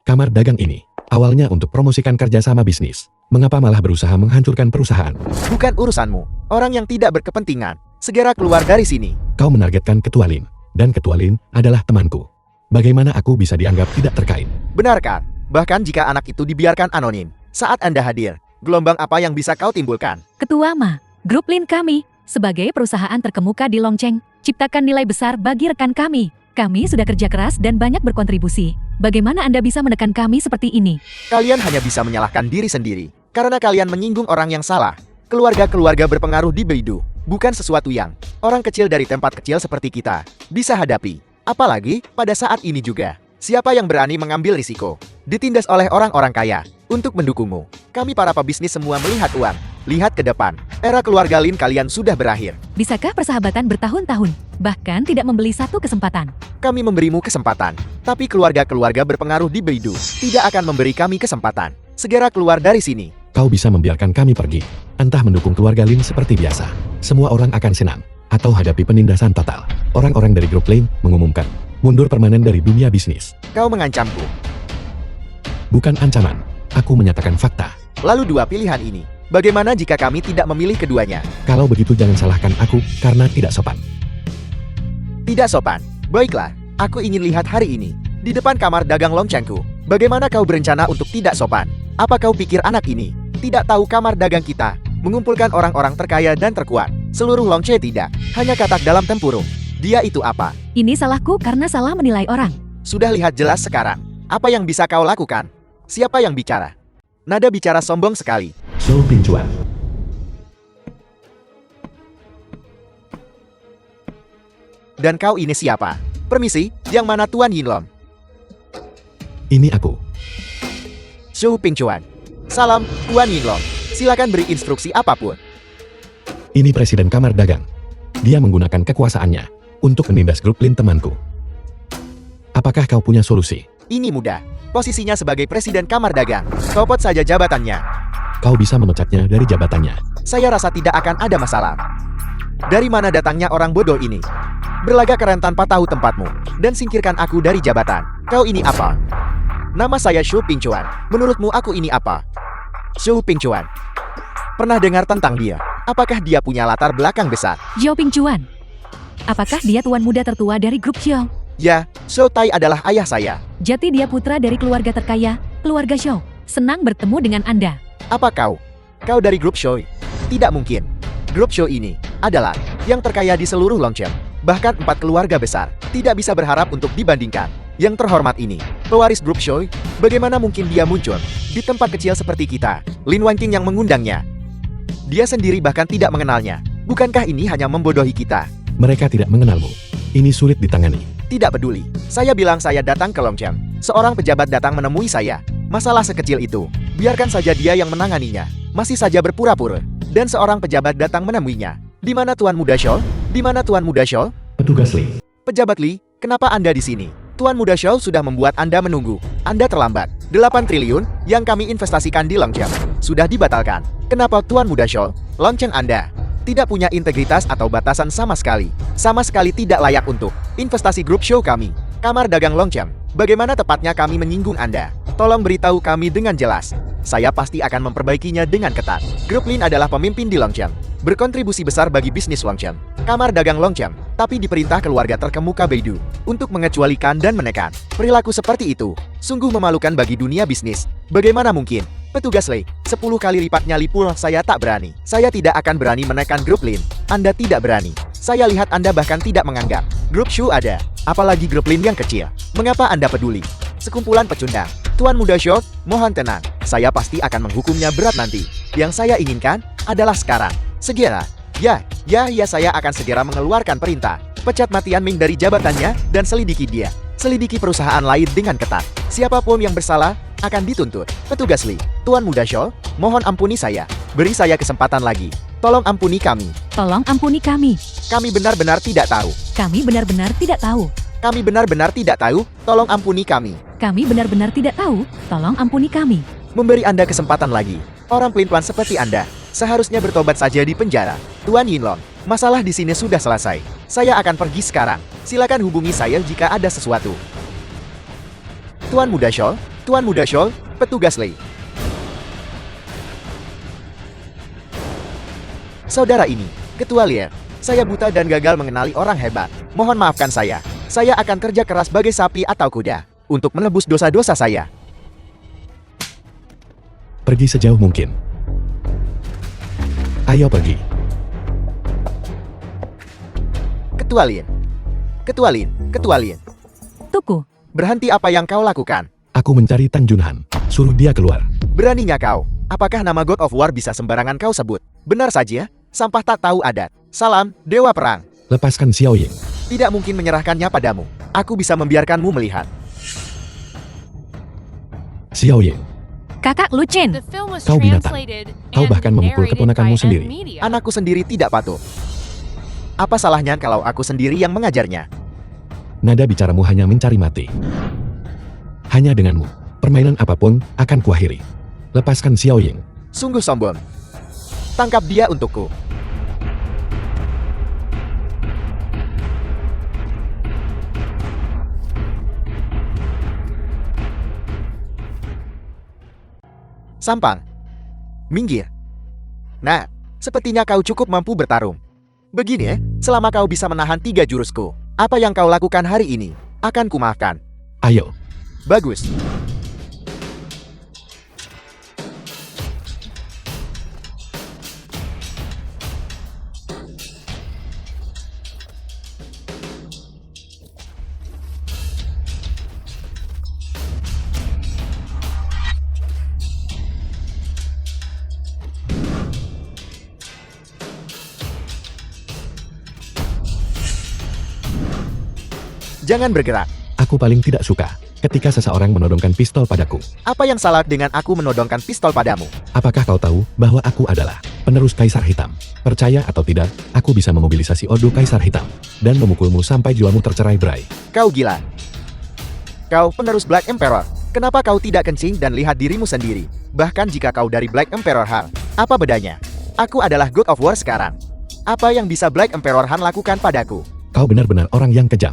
Kamar dagang ini awalnya untuk promosikan kerjasama bisnis. Mengapa malah berusaha menghancurkan perusahaan? Bukan urusanmu, orang yang tidak berkepentingan. Segera keluar dari sini. Kau menargetkan Ketua Lin, dan Ketua Lin adalah temanku. Bagaimana aku bisa dianggap tidak terkait? Benarkah? Bahkan jika anak itu dibiarkan anonim, saat Anda hadir, gelombang apa yang bisa kau timbulkan? Ketua Ma, grup Lin kami, sebagai perusahaan terkemuka di Longcheng, ciptakan nilai besar bagi rekan kami. Kami sudah kerja keras dan banyak berkontribusi. Bagaimana Anda bisa menekan kami seperti ini? Kalian hanya bisa menyalahkan diri sendiri, karena kalian menyinggung orang yang salah. Keluarga-keluarga berpengaruh di Beidou bukan sesuatu yang orang kecil dari tempat kecil seperti kita bisa hadapi. Apalagi pada saat ini juga. Siapa yang berani mengambil risiko? Ditindas oleh orang-orang kaya untuk mendukungmu. Kami para pebisnis semua melihat uang. Lihat ke depan. Era keluarga Lin kalian sudah berakhir. Bisakah persahabatan bertahun-tahun, bahkan tidak membeli satu kesempatan? Kami memberimu kesempatan, tapi keluarga-keluarga berpengaruh di Beidou tidak akan memberi kami kesempatan. Segera keluar dari sini. Kau bisa membiarkan kami pergi. Entah mendukung keluarga Lin seperti biasa. Semua orang akan senang. Atau hadapi penindasan total. Orang-orang dari grup Lin mengumumkan mundur permanen dari dunia bisnis. Kau mengancamku. Bukan ancaman. Aku menyatakan fakta. Lalu dua pilihan ini. Bagaimana jika kami tidak memilih keduanya? Kalau begitu jangan salahkan aku karena tidak sopan. Tidak sopan. Baiklah, aku ingin lihat hari ini. Di depan kamar dagang Longchengku. Bagaimana kau berencana untuk tidak sopan? Apa kau pikir anak ini tidak tahu kamar dagang kita mengumpulkan orang-orang terkaya dan terkuat? Seluruh Longche tidak. Hanya katak dalam tempurung. Dia itu apa? Ini salahku karena salah menilai orang. Sudah lihat jelas sekarang. Apa yang bisa kau lakukan? Siapa yang bicara? Nada bicara sombong sekali. So Pincuan. Dan kau ini siapa? Permisi, yang mana Tuan Yinlong? Ini aku. Zhou Pingchuan. Salam, Tuan Yinlong. Silakan beri instruksi apapun. Ini presiden kamar dagang. Dia menggunakan kekuasaannya untuk menindas grup Lin temanku. Apakah kau punya solusi? Ini mudah. Posisinya sebagai presiden kamar dagang. Copot saja jabatannya. Kau bisa memecatnya dari jabatannya. Saya rasa tidak akan ada masalah. Dari mana datangnya orang bodoh ini? Berlagak keren tanpa tahu tempatmu. Dan singkirkan aku dari jabatan. Kau ini apa? Nama saya Zhou Pingchuan. Menurutmu aku ini apa? Zhou Pingchuan. Pernah dengar tentang dia? Apakah dia punya latar belakang besar? Zhou Pingchuan. Apakah dia tuan muda tertua dari grup Xiao? Ya, Zhou Tai adalah ayah saya. Jati dia putra dari keluarga terkaya, keluarga Xiao. Senang bertemu dengan Anda. Apa kau? Kau dari grup Xiao? Tidak mungkin. Grup Xiao ini adalah yang terkaya di seluruh Longchen. Bahkan 4 keluarga besar tidak bisa berharap untuk dibandingkan. Yang terhormat ini, pewaris grup Xiao, bagaimana mungkin dia muncul di tempat kecil seperti kita? Lin Wanqing yang mengundangnya. Dia sendiri bahkan tidak mengenalnya. Bukankah ini hanya membodohi kita? Mereka tidak mengenalmu. Ini sulit ditangani. Tidak peduli. Saya bilang saya datang ke Longchamp. Seorang pejabat datang menemui saya. Masalah sekecil itu. Biarkan saja dia yang menanganinya. Masih saja berpura-pura. Dan seorang pejabat datang menemuinya. Di mana Tuan Muda Shaw? Di mana Tuan Muda Shaw? Petugas Lee. Pejabat Lee, kenapa Anda di sini? Tuan Muda Shaw sudah membuat Anda menunggu. Anda terlambat. 8 triliun yang kami investasikan di Longchamp sudah dibatalkan. Kenapa Tuan Muda Shaw? Longchamp Anda tidak punya integritas atau batasan sama sekali. Sama sekali tidak layak untuk investasi grup show kami. Kamar Dagang Longchamp, bagaimana tepatnya kami menyinggung Anda? Tolong beritahu kami dengan jelas. Saya pasti akan memperbaikinya dengan ketat. Grup Lin adalah pemimpin di Longchamp, berkontribusi besar bagi bisnis Longchamp. Kamar Dagang Longchamp, tapi diperintah keluarga terkemuka Beidou untuk mengecualikan dan menekan. Perilaku seperti itu sungguh memalukan bagi dunia bisnis. Bagaimana mungkin? Petugas Lei, 10 kali lipatnya Lipul, saya tak berani. Saya tidak akan berani menekan grup Lin. Anda tidak berani. Saya lihat Anda bahkan tidak menganggap grup Shu ada. Apalagi grup Lin yang kecil. Mengapa Anda peduli? Sekumpulan pecundang. Tuan Muda Shaw, mohon tenang. Saya pasti akan menghukumnya berat nanti. Yang saya inginkan adalah sekarang. Segera. Ya, saya akan segera mengeluarkan perintah. Pecat matian Ming dari jabatannya dan selidiki dia. Selidiki perusahaan lain dengan ketat. Siapapun yang bersalah akan dituntut. Petugas Lee, Tuan Muda Shaw, mohon ampuni saya. Beri saya kesempatan lagi. Tolong ampuni kami. Tolong ampuni kami. Kami benar-benar tidak tahu. Kami benar-benar tidak tahu. Kami benar-benar tidak tahu. Tolong ampuni kami. Kami benar-benar tidak tahu. Tolong ampuni kami. Memberi Anda kesempatan lagi. Orang pelin-pelan seperti Anda seharusnya bertobat saja di penjara. Tuan Yinlong, masalah di sini sudah selesai. Saya akan pergi sekarang. Silakan hubungi saya jika ada sesuatu. Tuan Muda Shaw, Tuan Muda Shaw, petugas Lei. Saudara ini, Ketua Lier. Saya buta dan gagal mengenali orang hebat. Mohon maafkan saya. Saya akan kerja keras sebagai sapi atau kuda untuk menebus dosa-dosa saya. Pergi sejauh mungkin. Ayo pergi. Ketua Lin. Ketua Lin, Ketua Lin. Tuku. Berhenti apa yang kau lakukan. Aku mencari Tan Junhan. Suruh dia keluar. Beraninya kau. Apakah nama God of War bisa sembarangan kau sebut? Benar saja, sampah tak tahu adat. Salam, Dewa Perang. Lepaskan Xiao Ying. Tidak mungkin menyerahkannya padamu. Aku bisa membiarkanmu melihat. Xiao Ying. Kakak Lucin. The film was Kau binatang. translated Kau and bahkan memukul narrated keponakanmu by sendiri. M-Media. Anakku sendiri tidak patuh. Apa salahnya kalau aku sendiri yang mengajarnya? Nada bicaramu hanya mencari mati. Hanya denganmu, permainan apapun akan kuakhiri. Lepaskan Xiao Ying. Sungguh sombong. Tangkap dia untukku. Sampang. Minggir. Nah, sepertinya kau cukup mampu bertarung. Begini, selama kau bisa menahan 3 jurusku, apa yang kau lakukan hari ini akan kumaafkan. Ayo. Bagus. Jangan bergerak. Aku paling tidak suka ketika seseorang menodongkan pistol padaku. Apa yang salah dengan aku menodongkan pistol padamu? Apakah kau tahu bahwa aku adalah penerus Kaisar Hitam? Percaya atau tidak, aku bisa memobilisasi Ordo Kaisar Hitam dan memukulmu sampai jiwamu tercerai-berai. Kau gila. Kau penerus Black Emperor. Kenapa kau tidak kencing dan lihat dirimu sendiri? Bahkan jika kau dari Black Emperor Han, apa bedanya? Aku adalah God of War sekarang. Apa yang bisa Black Emperor Han lakukan padaku? Kau benar-benar orang yang kejam.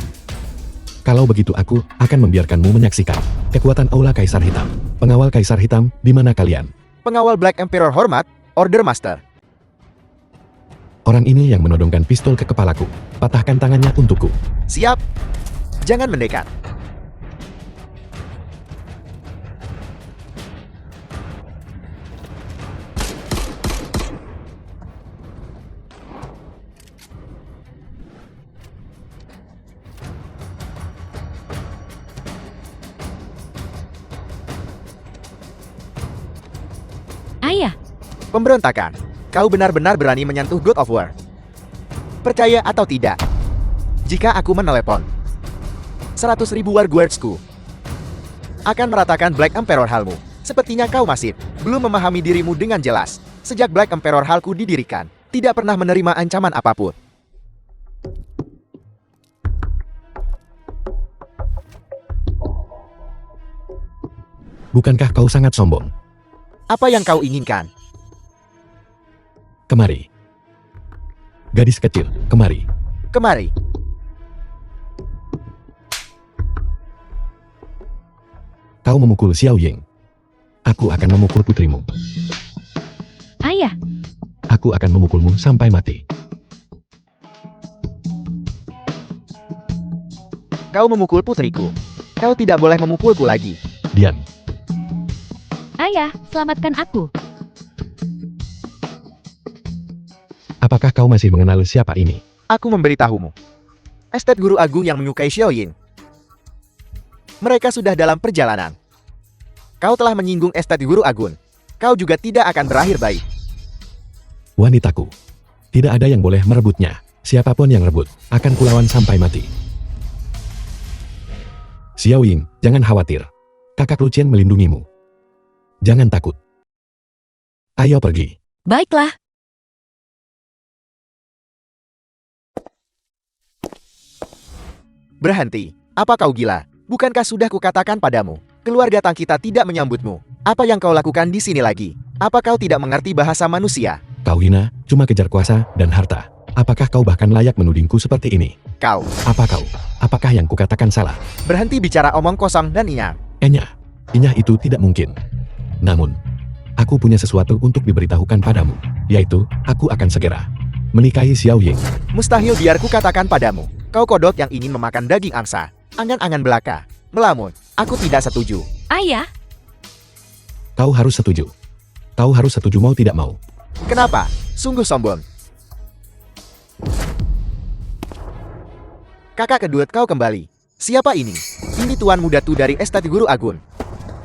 Kalau begitu aku akan membiarkanmu menyaksikan kekuatan Aula Kaisar Hitam. Pengawal Kaisar Hitam, di mana kalian? Pengawal Black Emperor hormat, Order Master. Orang ini yang menodongkan pistol ke kepalaku. Patahkan tangannya untukku. Siap. Jangan mendekat. Ayah. Pemberontakan. Kau benar-benar berani menyentuh God of War. Percaya atau tidak? Jika aku menelepon 100.000 warguardsku akan meratakan Black Emperor Hallmu. Sepertinya kau masih belum memahami dirimu dengan jelas. Sejak Black Emperor Hallku didirikan, tidak pernah menerima ancaman apapun. Bukankah kau sangat sombong? Apa yang kau inginkan? Kemari. Gadis kecil, kemari. Kemari. Kau memukul Xiao Ying. Aku akan memukul putrimu. Ayah, Aku akan memukulmu sampai mati. Kau memukul putriku. Kau tidak boleh memukulku lagi. Diam. ayah, selamatkan aku. Apakah kau masih mengenal siapa ini? Aku memberitahumu. Estet Guru Agung yang menyukai Xiao Ying. Mereka sudah dalam perjalanan. Kau telah menyinggung estet Guru Agung. Kau juga tidak akan berakhir baik. Wanitaku. Tidak ada yang boleh merebutnya. Siapapun yang rebut, akan kulawan sampai mati. Xiao Ying, jangan khawatir. Kakak Lu Chen melindungimu. Jangan takut. Ayo pergi. Baiklah. Berhenti. Apa kau gila? Bukankah sudah kukatakan padamu, keluarga Tang kita tidak menyambutmu. Apa yang kau lakukan di sini lagi? Apa kau tidak mengerti bahasa manusia? Kau hina, cuma kejar kuasa dan harta. Apakah kau bahkan layak menudingku seperti ini? Kau, Apa kau? Apakah yang kukatakan salah? berhenti bicara omong kosong dan inyang. Inyah itu tidak mungkin. Namun, aku punya sesuatu untuk diberitahukan padamu, yaitu, aku akan segera menikahi Xiao Ying. Mustahil biar kukatakan padamu. Kau kodok yang ingin memakan daging angsa. Angan-angan belaka. Melamun. Aku tidak setuju. Ayah, Kau harus setuju. Kau harus setuju mau tidak mau. Kenapa? Sungguh sombong. Kakak kedua kau kembali. Siapa ini? Ini Tuan Muda Tu dari Estate Guru Agung.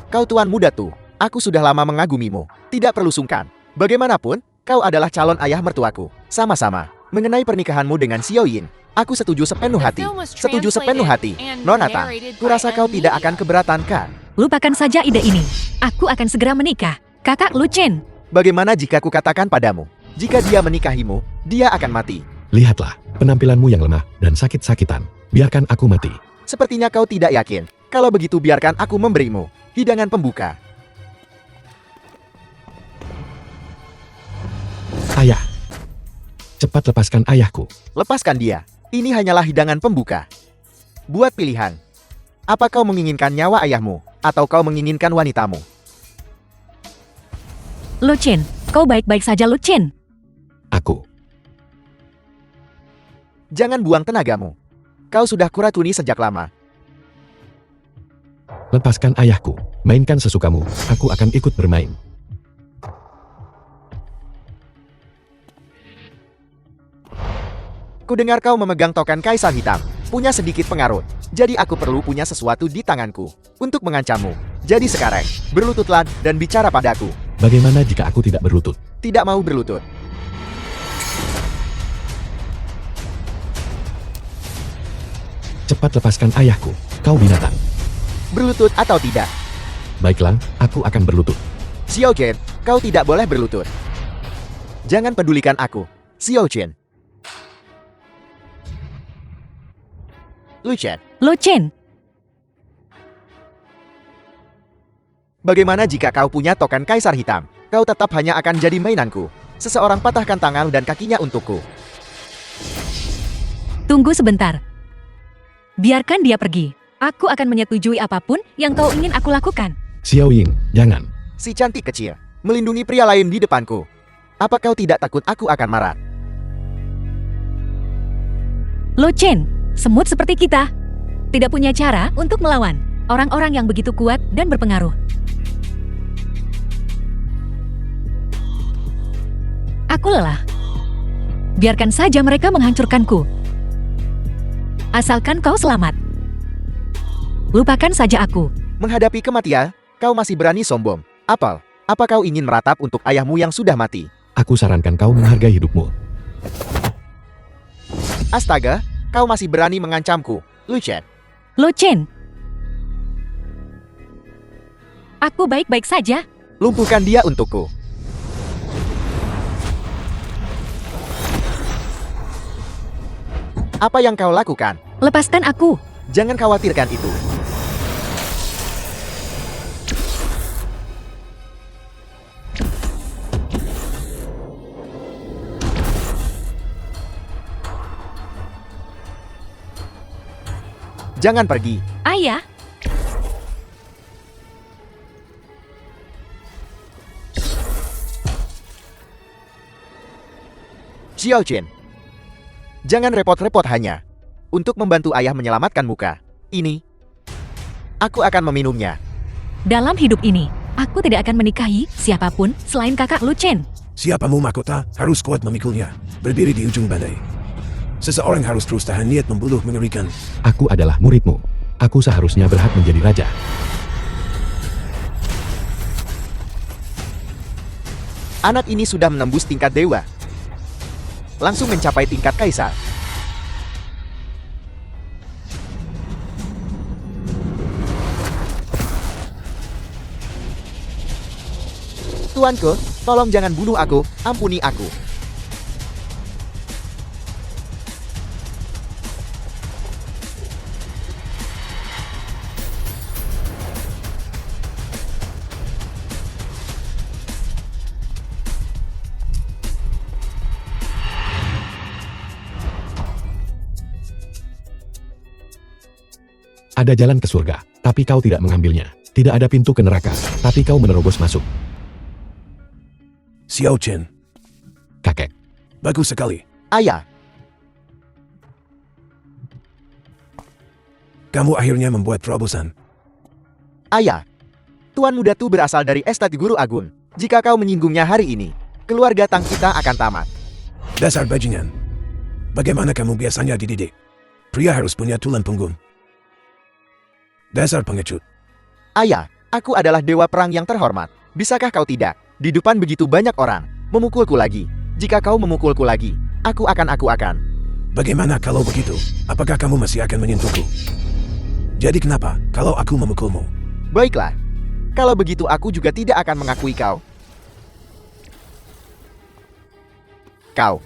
Kau Tuan Muda Tu. Aku sudah lama mengagumimu. Tidak perlu sungkan. Bagaimanapun, kau adalah calon ayah mertuaku. Sama-sama. Mengenai pernikahanmu dengan Xiao Yin, aku setuju sepenuh hati. Setuju sepenuh hati. Nonata, kurasa kau tidak akan keberatan kan? lupakan saja ide ini. Aku akan segera menikah. Kakak Lu Chen. Bagaimana jika kukatakan padamu? Jika dia menikahimu, dia akan mati. Lihatlah, penampilanmu yang lemah dan sakit-sakitan. Biarkan aku mati. Sepertinya kau tidak yakin. Kalau begitu biarkan aku memberimu hidangan pembuka. Ayah. Cepat lepaskan ayahku. Lepaskan dia. Ini hanyalah hidangan pembuka. Buat pilihan. Apa kau menginginkan nyawa ayahmu, atau kau menginginkan wanitamu? Lu Chen, kau baik-baik saja Lu Chen. Aku. Jangan buang tenagamu. Kau sudah kuracuni sejak lama. Lepaskan ayahku. Mainkan sesukamu. Aku akan ikut bermain. Kudengar kau memegang token Kaisar Hitam. Punya sedikit pengaruh. Jadi aku perlu punya sesuatu di tanganku untuk mengancammu. Jadi sekarang, berlututlah dan bicara padaku. Bagaimana jika aku tidak berlutut? Tidak mau berlutut. Cepat lepaskan ayahku. Kau binatang. Berlutut atau tidak? Baiklah, aku akan berlutut. Xiao Chen, kau tidak boleh berlutut. Jangan pedulikan aku, Xiao Chen. Lu Chen, Lu Chen, bagaimana jika kau punya token Kaisar Hitam? Kau tetap hanya akan jadi mainanku. Seseorang patahkan tangan dan kakinya untukku. tunggu sebentar. Biarkan dia pergi. Aku akan menyetujui apapun yang kau ingin aku lakukan. Xiao Ying, jangan. Si cantik kecil, melindungi pria lain di depanku. Apa kau tidak takut aku akan marah? Lu Chen, semut seperti kita tidak punya cara untuk melawan orang-orang yang begitu kuat dan berpengaruh. Aku lelah. Biarkan saja mereka menghancurkanku. Asalkan kau selamat. Lupakan saja aku. Menghadapi kematian, kau masih berani sombong. Apel, apa kau ingin meratap untuk ayahmu yang sudah mati? Aku sarankan kau menghargai hidupmu. Astaga, kau masih berani mengancamku, Lu Chen. Lo Chen. Aku baik-baik saja. Lumpuhkan dia untukku. Apa yang kau lakukan? Lepaskan aku. Jangan khawatirkan itu. Jangan pergi. Ayah, Xiao Chen. Jangan repot-repot hanya untuk membantu ayah menyelamatkan muka. Ini, aku akan meminumnya. dalam hidup ini, aku tidak akan menikahi siapapun selain kakak Lu Chen. Siapamu mahkota harus kuat memikulnya. Berdiri di ujung badai. Seseorang harus terus tahan niat membunuh mengerikan. Aku adalah muridmu. Aku seharusnya berhak menjadi raja. Anak ini sudah menembus tingkat dewa. Langsung mencapai tingkat kaisar. Tuanku, tolong jangan bunuh aku, ampuni aku. Ada jalan ke surga, tapi kau tidak mengambilnya. Tidak ada pintu ke neraka, tapi kau menerobos masuk. Xiao Chen, Kakek, bagus sekali. Ayah, Kamu akhirnya membuat terobosan. ayah. Tuan muda Tu berasal dari Estate Guru Agun. Jika kau menyinggungnya hari ini, keluarga Tang kita akan tamat. Dasar bajingan. Bagaimana kamu biasanya dididik? Pria harus punya tulang punggung. Dasar pengecut. Ayah, aku adalah dewa perang yang terhormat. Bisakah kau tidak? Di depan begitu banyak orang, memukulku lagi. Jika kau memukulku lagi, aku akan. Bagaimana kalau begitu? Apakah kamu masih akan menyentuhku? Jadi kenapa kalau aku memukulmu? Baiklah. Kalau begitu aku juga tidak akan mengakui kau. Kau.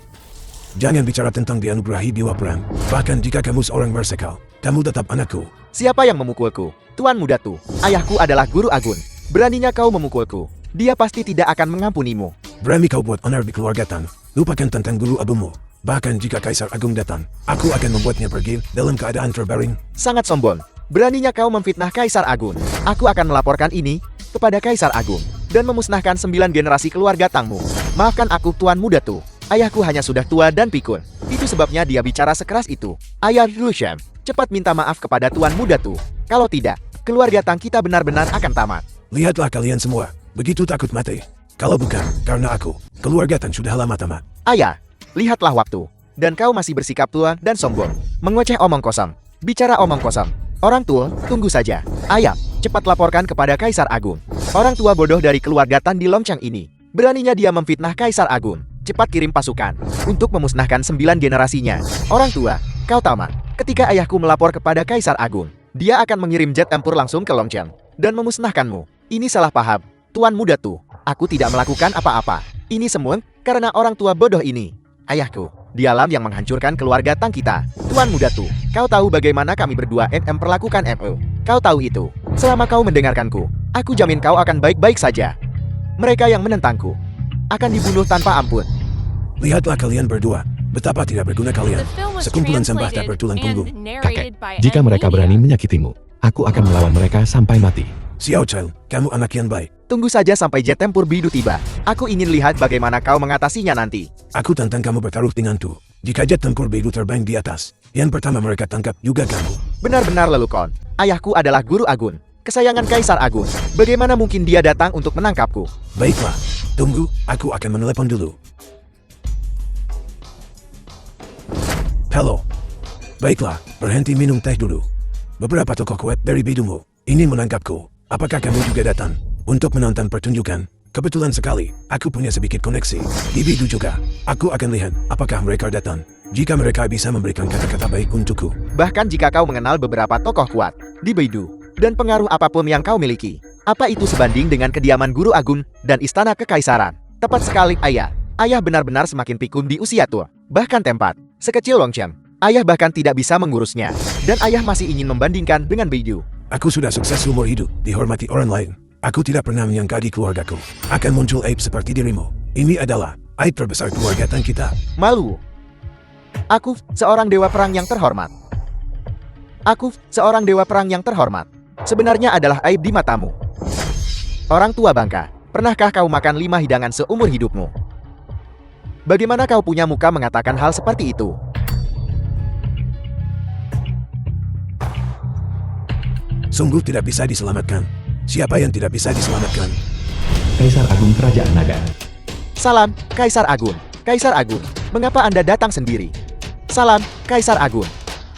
Jangan bicara tentang dianugerahi dewa perang. Bahkan jika kamu seorang bersekal, kamu tetap anakku. Siapa yang memukulku? Tuan muda Tu. Ayahku adalah Guru Agun. Beraninya kau memukulku. Dia pasti tidak akan mengampunimu. Berani kau buat onar di keluarga Tang. Lupakan tentang guru abumu. Bahkan jika Kaisar Agung datang, aku akan membuatnya pergi dalam keadaan terbaring. Sangat sombong. Beraninya kau memfitnah Kaisar Agung. Aku akan melaporkan ini kepada Kaisar Agung dan memusnahkan 9 generasi keluarga Tangmu. Maafkan aku, Tuan muda Tu. Ayahku hanya sudah tua dan pikun. Itu sebabnya dia bicara sekeras itu. Ayah Lu Chen, cepat minta maaf kepada Tuan muda Tu. Kalau tidak, keluarga Tang kita benar-benar akan tamat. Lihatlah kalian semua, begitu takut mati. Kalau bukan karena aku, keluarga Tang sudah lama tamat. Ayah, lihatlah waktu. Dan kau masih bersikap tua dan sombong. Mengoceh omong kosong. Bicara omong kosong. Orang tua, tunggu saja. Ayah, cepat laporkan kepada Kaisar Agung. Orang tua bodoh dari keluarga Tan di Longcheng ini. Beraninya dia memfitnah Kaisar Agung. Cepat kirim pasukan untuk memusnahkan 9 generasinya. Orang tua, kau tamat. Ketika ayahku melapor kepada Kaisar Agung, dia akan mengirim jet tempur langsung ke Longcheng dan memusnahkanmu. Ini salah paham, Tuan muda Tu. Aku tidak melakukan apa-apa. Ini semua karena orang tua bodoh ini. Ayahku, dialah yang menghancurkan keluarga Tang kita. Tuan muda Tu, kau tahu bagaimana kami berdua memperlakukan MO. Kau tahu itu. Selama kau mendengarkanku, aku jamin kau akan baik-baik saja. Mereka yang menentangku akan dibunuh tanpa ampun. Lihatlah kalian berdua, betapa tidak berguna kalian. The film was Sekumpulan sampah tak translated bertulang punggung. and Kakek, narrated by jika M mereka Media. berani menyakitimu, aku akan melawan mereka sampai mati. Xiao Chen, kamu anak yang baik. Tunggu saja sampai jet tempur biru tiba. Aku ingin lihat bagaimana kau mengatasinya nanti. Aku tantang kamu bertaruh denganku. Jika jet tempur biru terbang di atas, yang pertama mereka tangkap juga kamu. Benar-benar lelukon. Ayahku adalah Guru Agun, kesayangan Kaisar Agung. Bagaimana mungkin dia datang untuk menangkapku? Baiklah, tunggu, aku akan menelepon dulu. Halo. Baiklah, berhenti minum teh dulu. Beberapa tokoh kuat dari bidungmu ini menangkapku. Apakah kamu juga datang untuk menonton pertunjukan? Kebetulan sekali, aku punya sedikit koneksi. Di Baidu juga, aku akan lihat apakah mereka datang. Jika mereka bisa memberikan kata-kata baik untukku. Bahkan jika kau mengenal beberapa tokoh kuat di Baidu dan pengaruh apapun yang kau miliki, apa itu sebanding dengan kediaman Guru Agung dan istana kekaisaran? Tepat sekali, Ayah. Ayah benar-benar semakin pikun di usia tua. Bahkan tempat sekecil Longchen, Ayah bahkan tidak bisa mengurusnya. Dan Ayah masih ingin membandingkan dengan Baidu. Aku sudah sukses seumur hidup, dihormati orang lain. Aku tidak pernah menyangka di keluargaku akan muncul aib seperti dirimu. Ini adalah aib terbesar keluarga kita. Malu. Aku seorang dewa perang yang terhormat. Aku seorang dewa perang yang terhormat. Sebenarnya adalah aib di matamu. Orang tua bangka, pernahkah kau makan 5 hidangan seumur hidupmu? Bagaimana kau punya muka mengatakan hal seperti itu? Sungguh tidak bisa diselamatkan. Siapa yang tidak bisa diselamatkan? Kaisar Agung Kerajaan Naga. Salam, Kaisar Agung. Kaisar Agung, mengapa Anda datang sendiri? Salam, Kaisar Agung.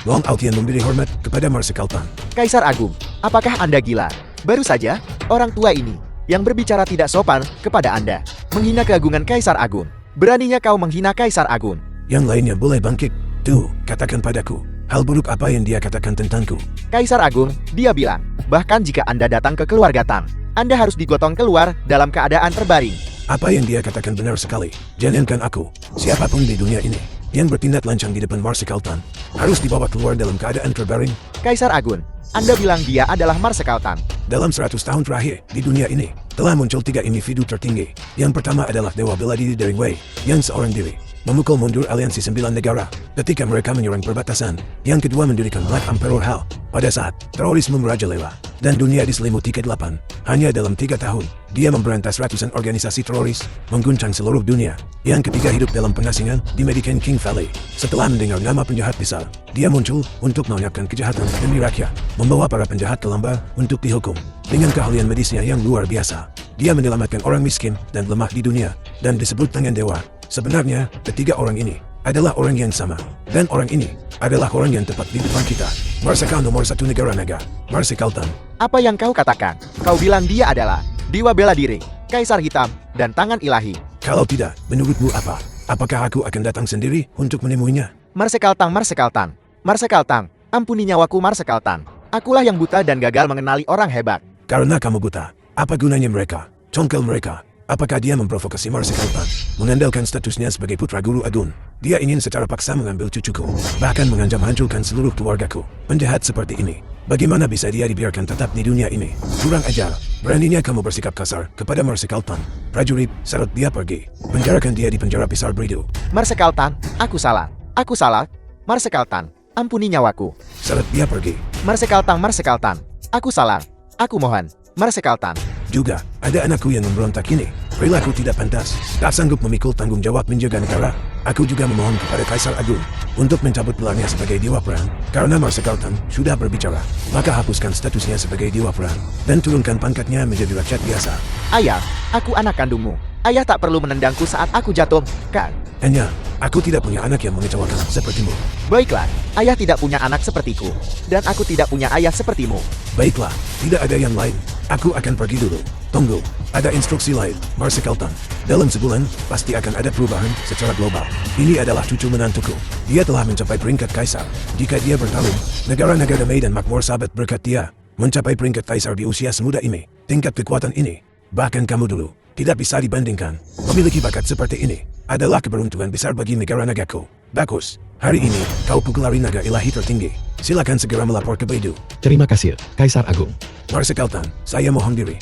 Long Altian memberi hormat kepada Marsekal Tan. Kaisar Agung, apakah Anda gila? Baru saja, orang tua ini yang berbicara tidak sopan kepada Anda, menghina keagungan Kaisar Agung. Beraninya kau menghina Kaisar Agung. Yang lainnya boleh bangkit. Tuh, katakan padaku, hal buruk apa yang dia katakan tentangku? Kaisar Agung, dia bilang, bahkan jika Anda datang ke keluarga Tang, Anda harus digotong keluar dalam keadaan terbaring. Apa yang dia katakan benar sekali. Jangankan aku, siapapun di dunia ini yang bertindak lancang di depan Marsekal Tan harus dibawa keluar dalam keadaan terbaring. Kaisar Agung, Anda bilang dia adalah Marsekal Tang. Dalam 100 tahun terakhir di dunia ini telah muncul 3 individu tertinggi. Yang pertama adalah Dewa Bela Diri dari Wei, yang seorang diri memukul mundur aliansi 9 negara ketika mereka menyerang perbatasan. Yang kedua mendirikan Black Emperor Hall pada saat terorisme merajalela dan dunia diselimuti ke-8. Hanya dalam 3 tahun, dia memberantas ratusan organisasi teroris, mengguncang seluruh dunia. Yang ketiga hidup dalam pengasingan di Medicaid King Valley. Setelah mendengar nama penjahat besar, dia muncul untuk melenyapkan kejahatan demi rakyat, membawa para penjahat ke lembah untuk dihukum. Dengan keahlian medisnya yang luar biasa, dia menyelamatkan orang miskin dan lemah di dunia, dan disebut dengan dewa. Sebenarnya, ketiga orang ini adalah orang yang sama. Dan orang ini adalah orang yang tepat di depan kita. Marsekal nomor 1 negara naga, Marsekal Tan. Apa yang kau katakan? Kau bilang dia adalah Dewa Bela Diri, Kaisar Hitam, dan Tangan Ilahi. Kalau tidak, menurutmu apa? Apakah aku akan datang sendiri untuk menemuinya? Marsekal Tang, Marsekal Tang. Marsekal Tang, ampuni nyawaku Marsekal Tang. Akulah yang buta dan gagal mengenali orang hebat. Karena kamu buta, apa gunanya mereka? Congkel mereka. Apakah dia memprovokasi Marsekal Tan? Mengandalkan statusnya sebagai putra Guru Agung, dia ingin secara paksa mengambil cucuku, bahkan mengancam hancurkan seluruh keluargaku. Penjahat seperti ini, bagaimana bisa dia dibiarkan tetap di dunia ini? Kurang ajar, beraninya kamu bersikap kasar kepada Marsekal Tan. Prajurit, seret dia pergi. Penjarakan dia di penjara besar Baidu. Marsekal Tan, aku salah. Aku salah. Marsekal Tan, ampuni nyawaku. Seret dia pergi. Marsekal Tan, Marsekal Tan. Aku salah. Aku mohon. Marsekal Tan. Juga, ada anakku yang memberontak ini. Perilaku tidak pantas. Tak sanggup memikul tanggung jawab menjaga negara. Aku juga memohon kepada Kaisar Agung untuk mencabut gelarnya sebagai Dewa Perang. Karena Marsekal Tan sudah berbicara, maka hapuskan statusnya sebagai Dewa Perang dan turunkan pangkatnya menjadi rakyat biasa. Ayah, aku anak kandungmu. Ayah tak perlu menendangku saat aku jatuh, kan? Hanya, aku tidak punya anak yang mengecewakan sepertimu. Baiklah, ayah tidak punya anak sepertiku. Dan aku tidak punya ayah sepertimu. Baiklah, tidak ada yang lain. Aku akan pergi dulu. Tunggu, ada instruksi lain, Marsekal Tan. Dalam sebulan, pasti akan ada perubahan secara global. Ini adalah cucu menantuku. Dia telah mencapai peringkat kaisar. Jika dia bertarung, negara-negara damai dan makmur sahabat berkat dia mencapai peringkat kaisar di usia semuda ini. Tingkat kekuatan ini, bahkan kamu dulu, tidak bisa dibandingkan. Memiliki bakat seperti ini adalah keberuntungan besar bagi negara nagaku. Bagus, hari ini kau pukulari naga ilahi tertinggi. Silakan segera melapor ke Baidu. Terima kasih, Kaisar Agung. Marsekal Tan, saya mohon diri.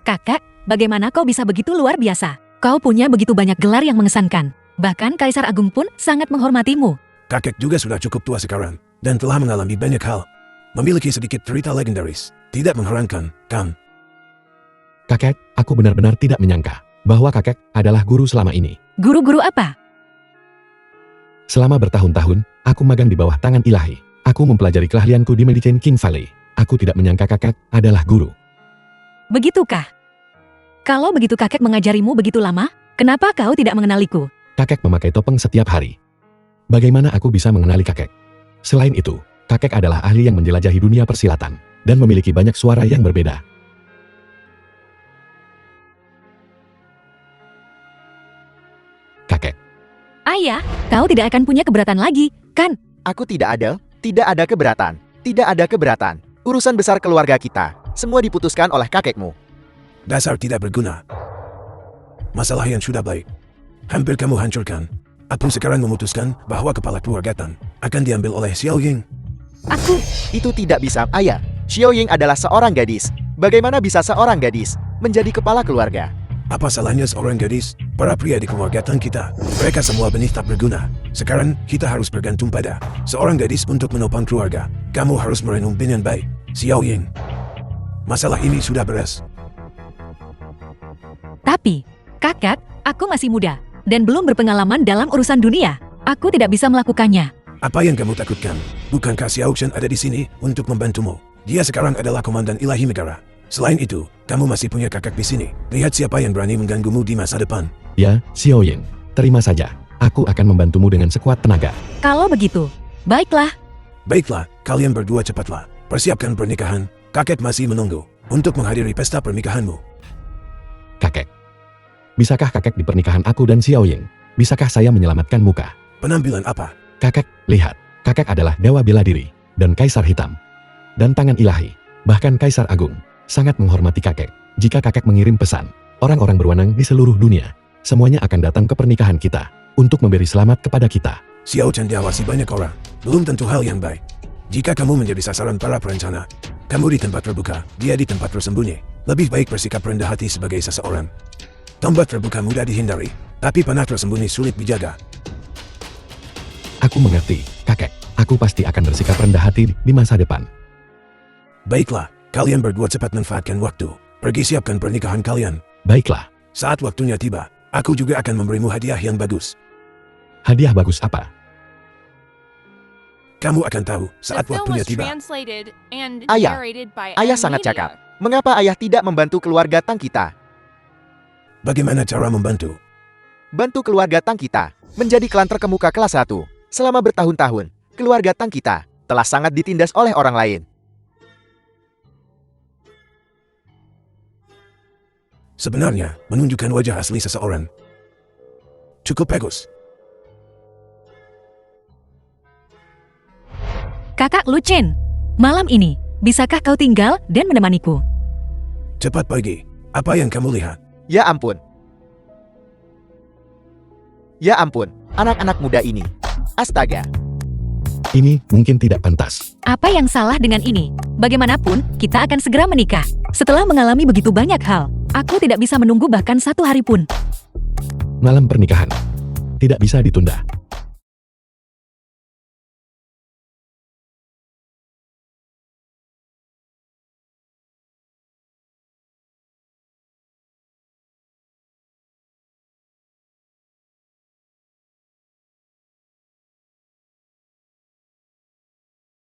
Kakak, bagaimana kau bisa begitu luar biasa? Kau punya begitu banyak gelar yang mengesankan. Bahkan Kaisar Agung pun sangat menghormatimu. Kakek juga sudah cukup tua sekarang dan telah mengalami banyak hal. Memiliki sedikit cerita legendaris. Tidak mengherankan, kan? Kakek, aku benar-benar tidak menyangka bahwa kakek adalah guru selama ini. Guru-guru apa? Selama bertahun-tahun, aku magang di bawah tangan ilahi. Aku mempelajari keahlianku di Medicaid King Valley. Aku tidak menyangka kakek adalah guru. Begitukah? Kalau begitu kakek mengajarimu begitu lama, kenapa kau tidak mengenaliku? Kakek memakai topeng setiap hari. Bagaimana aku bisa mengenali kakek? Selain itu, kakek adalah ahli yang menjelajahi dunia persilatan. dan memiliki banyak suara yang berbeda. Kakek, Ayah, kau tidak akan punya keberatan lagi, kan? Aku tidak ada keberatan. Tidak ada keberatan. Urusan besar keluarga kita, semua diputuskan oleh kakekmu. Dasar tidak berguna. Masalah yang sudah baik, hampir kamu hancurkan. Aku sekarang memutuskan bahwa kepala keluarga Tan akan diambil oleh Xiao Ying. Itu tidak bisa, Ayah. Xiao Ying adalah seorang gadis. Bagaimana bisa seorang gadis menjadi kepala keluarga? Apa salahnya seorang gadis? Para pria di keluarga Tan kita, mereka semua benih tak berguna. Sekarang kita harus bergantung pada seorang gadis untuk menopang keluarga. Kamu harus merenung dengan baik, Xiao Ying. Masalah ini sudah beres. Tapi, kakak, aku masih muda dan belum berpengalaman dalam urusan dunia. Aku tidak bisa melakukannya. Apa yang kamu takutkan? Bukankah Xiao Shen ada di sini untuk membantumu? Dia sekarang adalah komandan ilahi negara. Selain itu, kamu masih punya kakak di sini. Lihat siapa yang berani mengganggumu di masa depan. ya, Xiao Ying, terima saja. Aku akan membantumu dengan sekuat tenaga. Kalau begitu, baiklah. Baiklah, kalian berdua cepatlah. Persiapkan pernikahan. Kakek masih menunggu untuk menghadiri pesta pernikahanmu. Kakek, bisakah kakek di pernikahan aku dan Xiao Ying? Bisakah saya menyelamatkan muka? Penampilan apa? Kakek, lihat. Kakek adalah dewa bela diri dan kaisar hitam. Dan tangan ilahi, bahkan kaisar agung, sangat menghormati kakek. Jika kakek mengirim pesan, orang-orang berwenang di seluruh dunia, semuanya akan datang ke pernikahan kita untuk memberi selamat kepada kita. Xiao Chen diawasi banyak orang. Belum tentu hal yang baik. Jika kamu menjadi sasaran para perencana, kamu di tempat terbuka, dia di tempat tersembunyi. Lebih baik bersikap rendah hati sebagai seseorang. Tempat terbuka mudah dihindari, tapi panah tersembunyi sulit dijaga. Aku mengerti, kakek. Aku pasti akan bersikap rendah hati di masa depan. Baiklah, kalian berdua cepat manfaatkan waktu. Pergi siapkan pernikahan kalian. Baiklah, Saat waktunya tiba, aku juga akan memberimu hadiah yang bagus. hadiah bagus apa? Kamu akan tahu The saat film waktunya was tiba. translated and Ayah. narrated by Ayah M sangat Media. cakap. Mengapa ayah tidak membantu keluarga Tang kita? Bagaimana cara membantu? Bantu keluarga Tang kita menjadi klan terkemuka kelas 1. Selama bertahun-tahun, keluarga Tang kita telah sangat ditindas oleh orang lain. Sebenarnya, menunjukkan wajah asli seseorang cukup bagus. Kakak Lu Chen, malam ini, bisakah kau tinggal dan menemaniku? Cepat pergi. Apa yang kamu lihat? Ya ampun. Ya ampun, anak-anak muda ini. Astaga. Ini mungkin tidak pantas. Apa yang salah dengan ini? Bagaimanapun, kita akan segera menikah. Setelah mengalami begitu banyak hal, aku tidak bisa menunggu bahkan 1 hari pun. Malam pernikahan tidak bisa ditunda.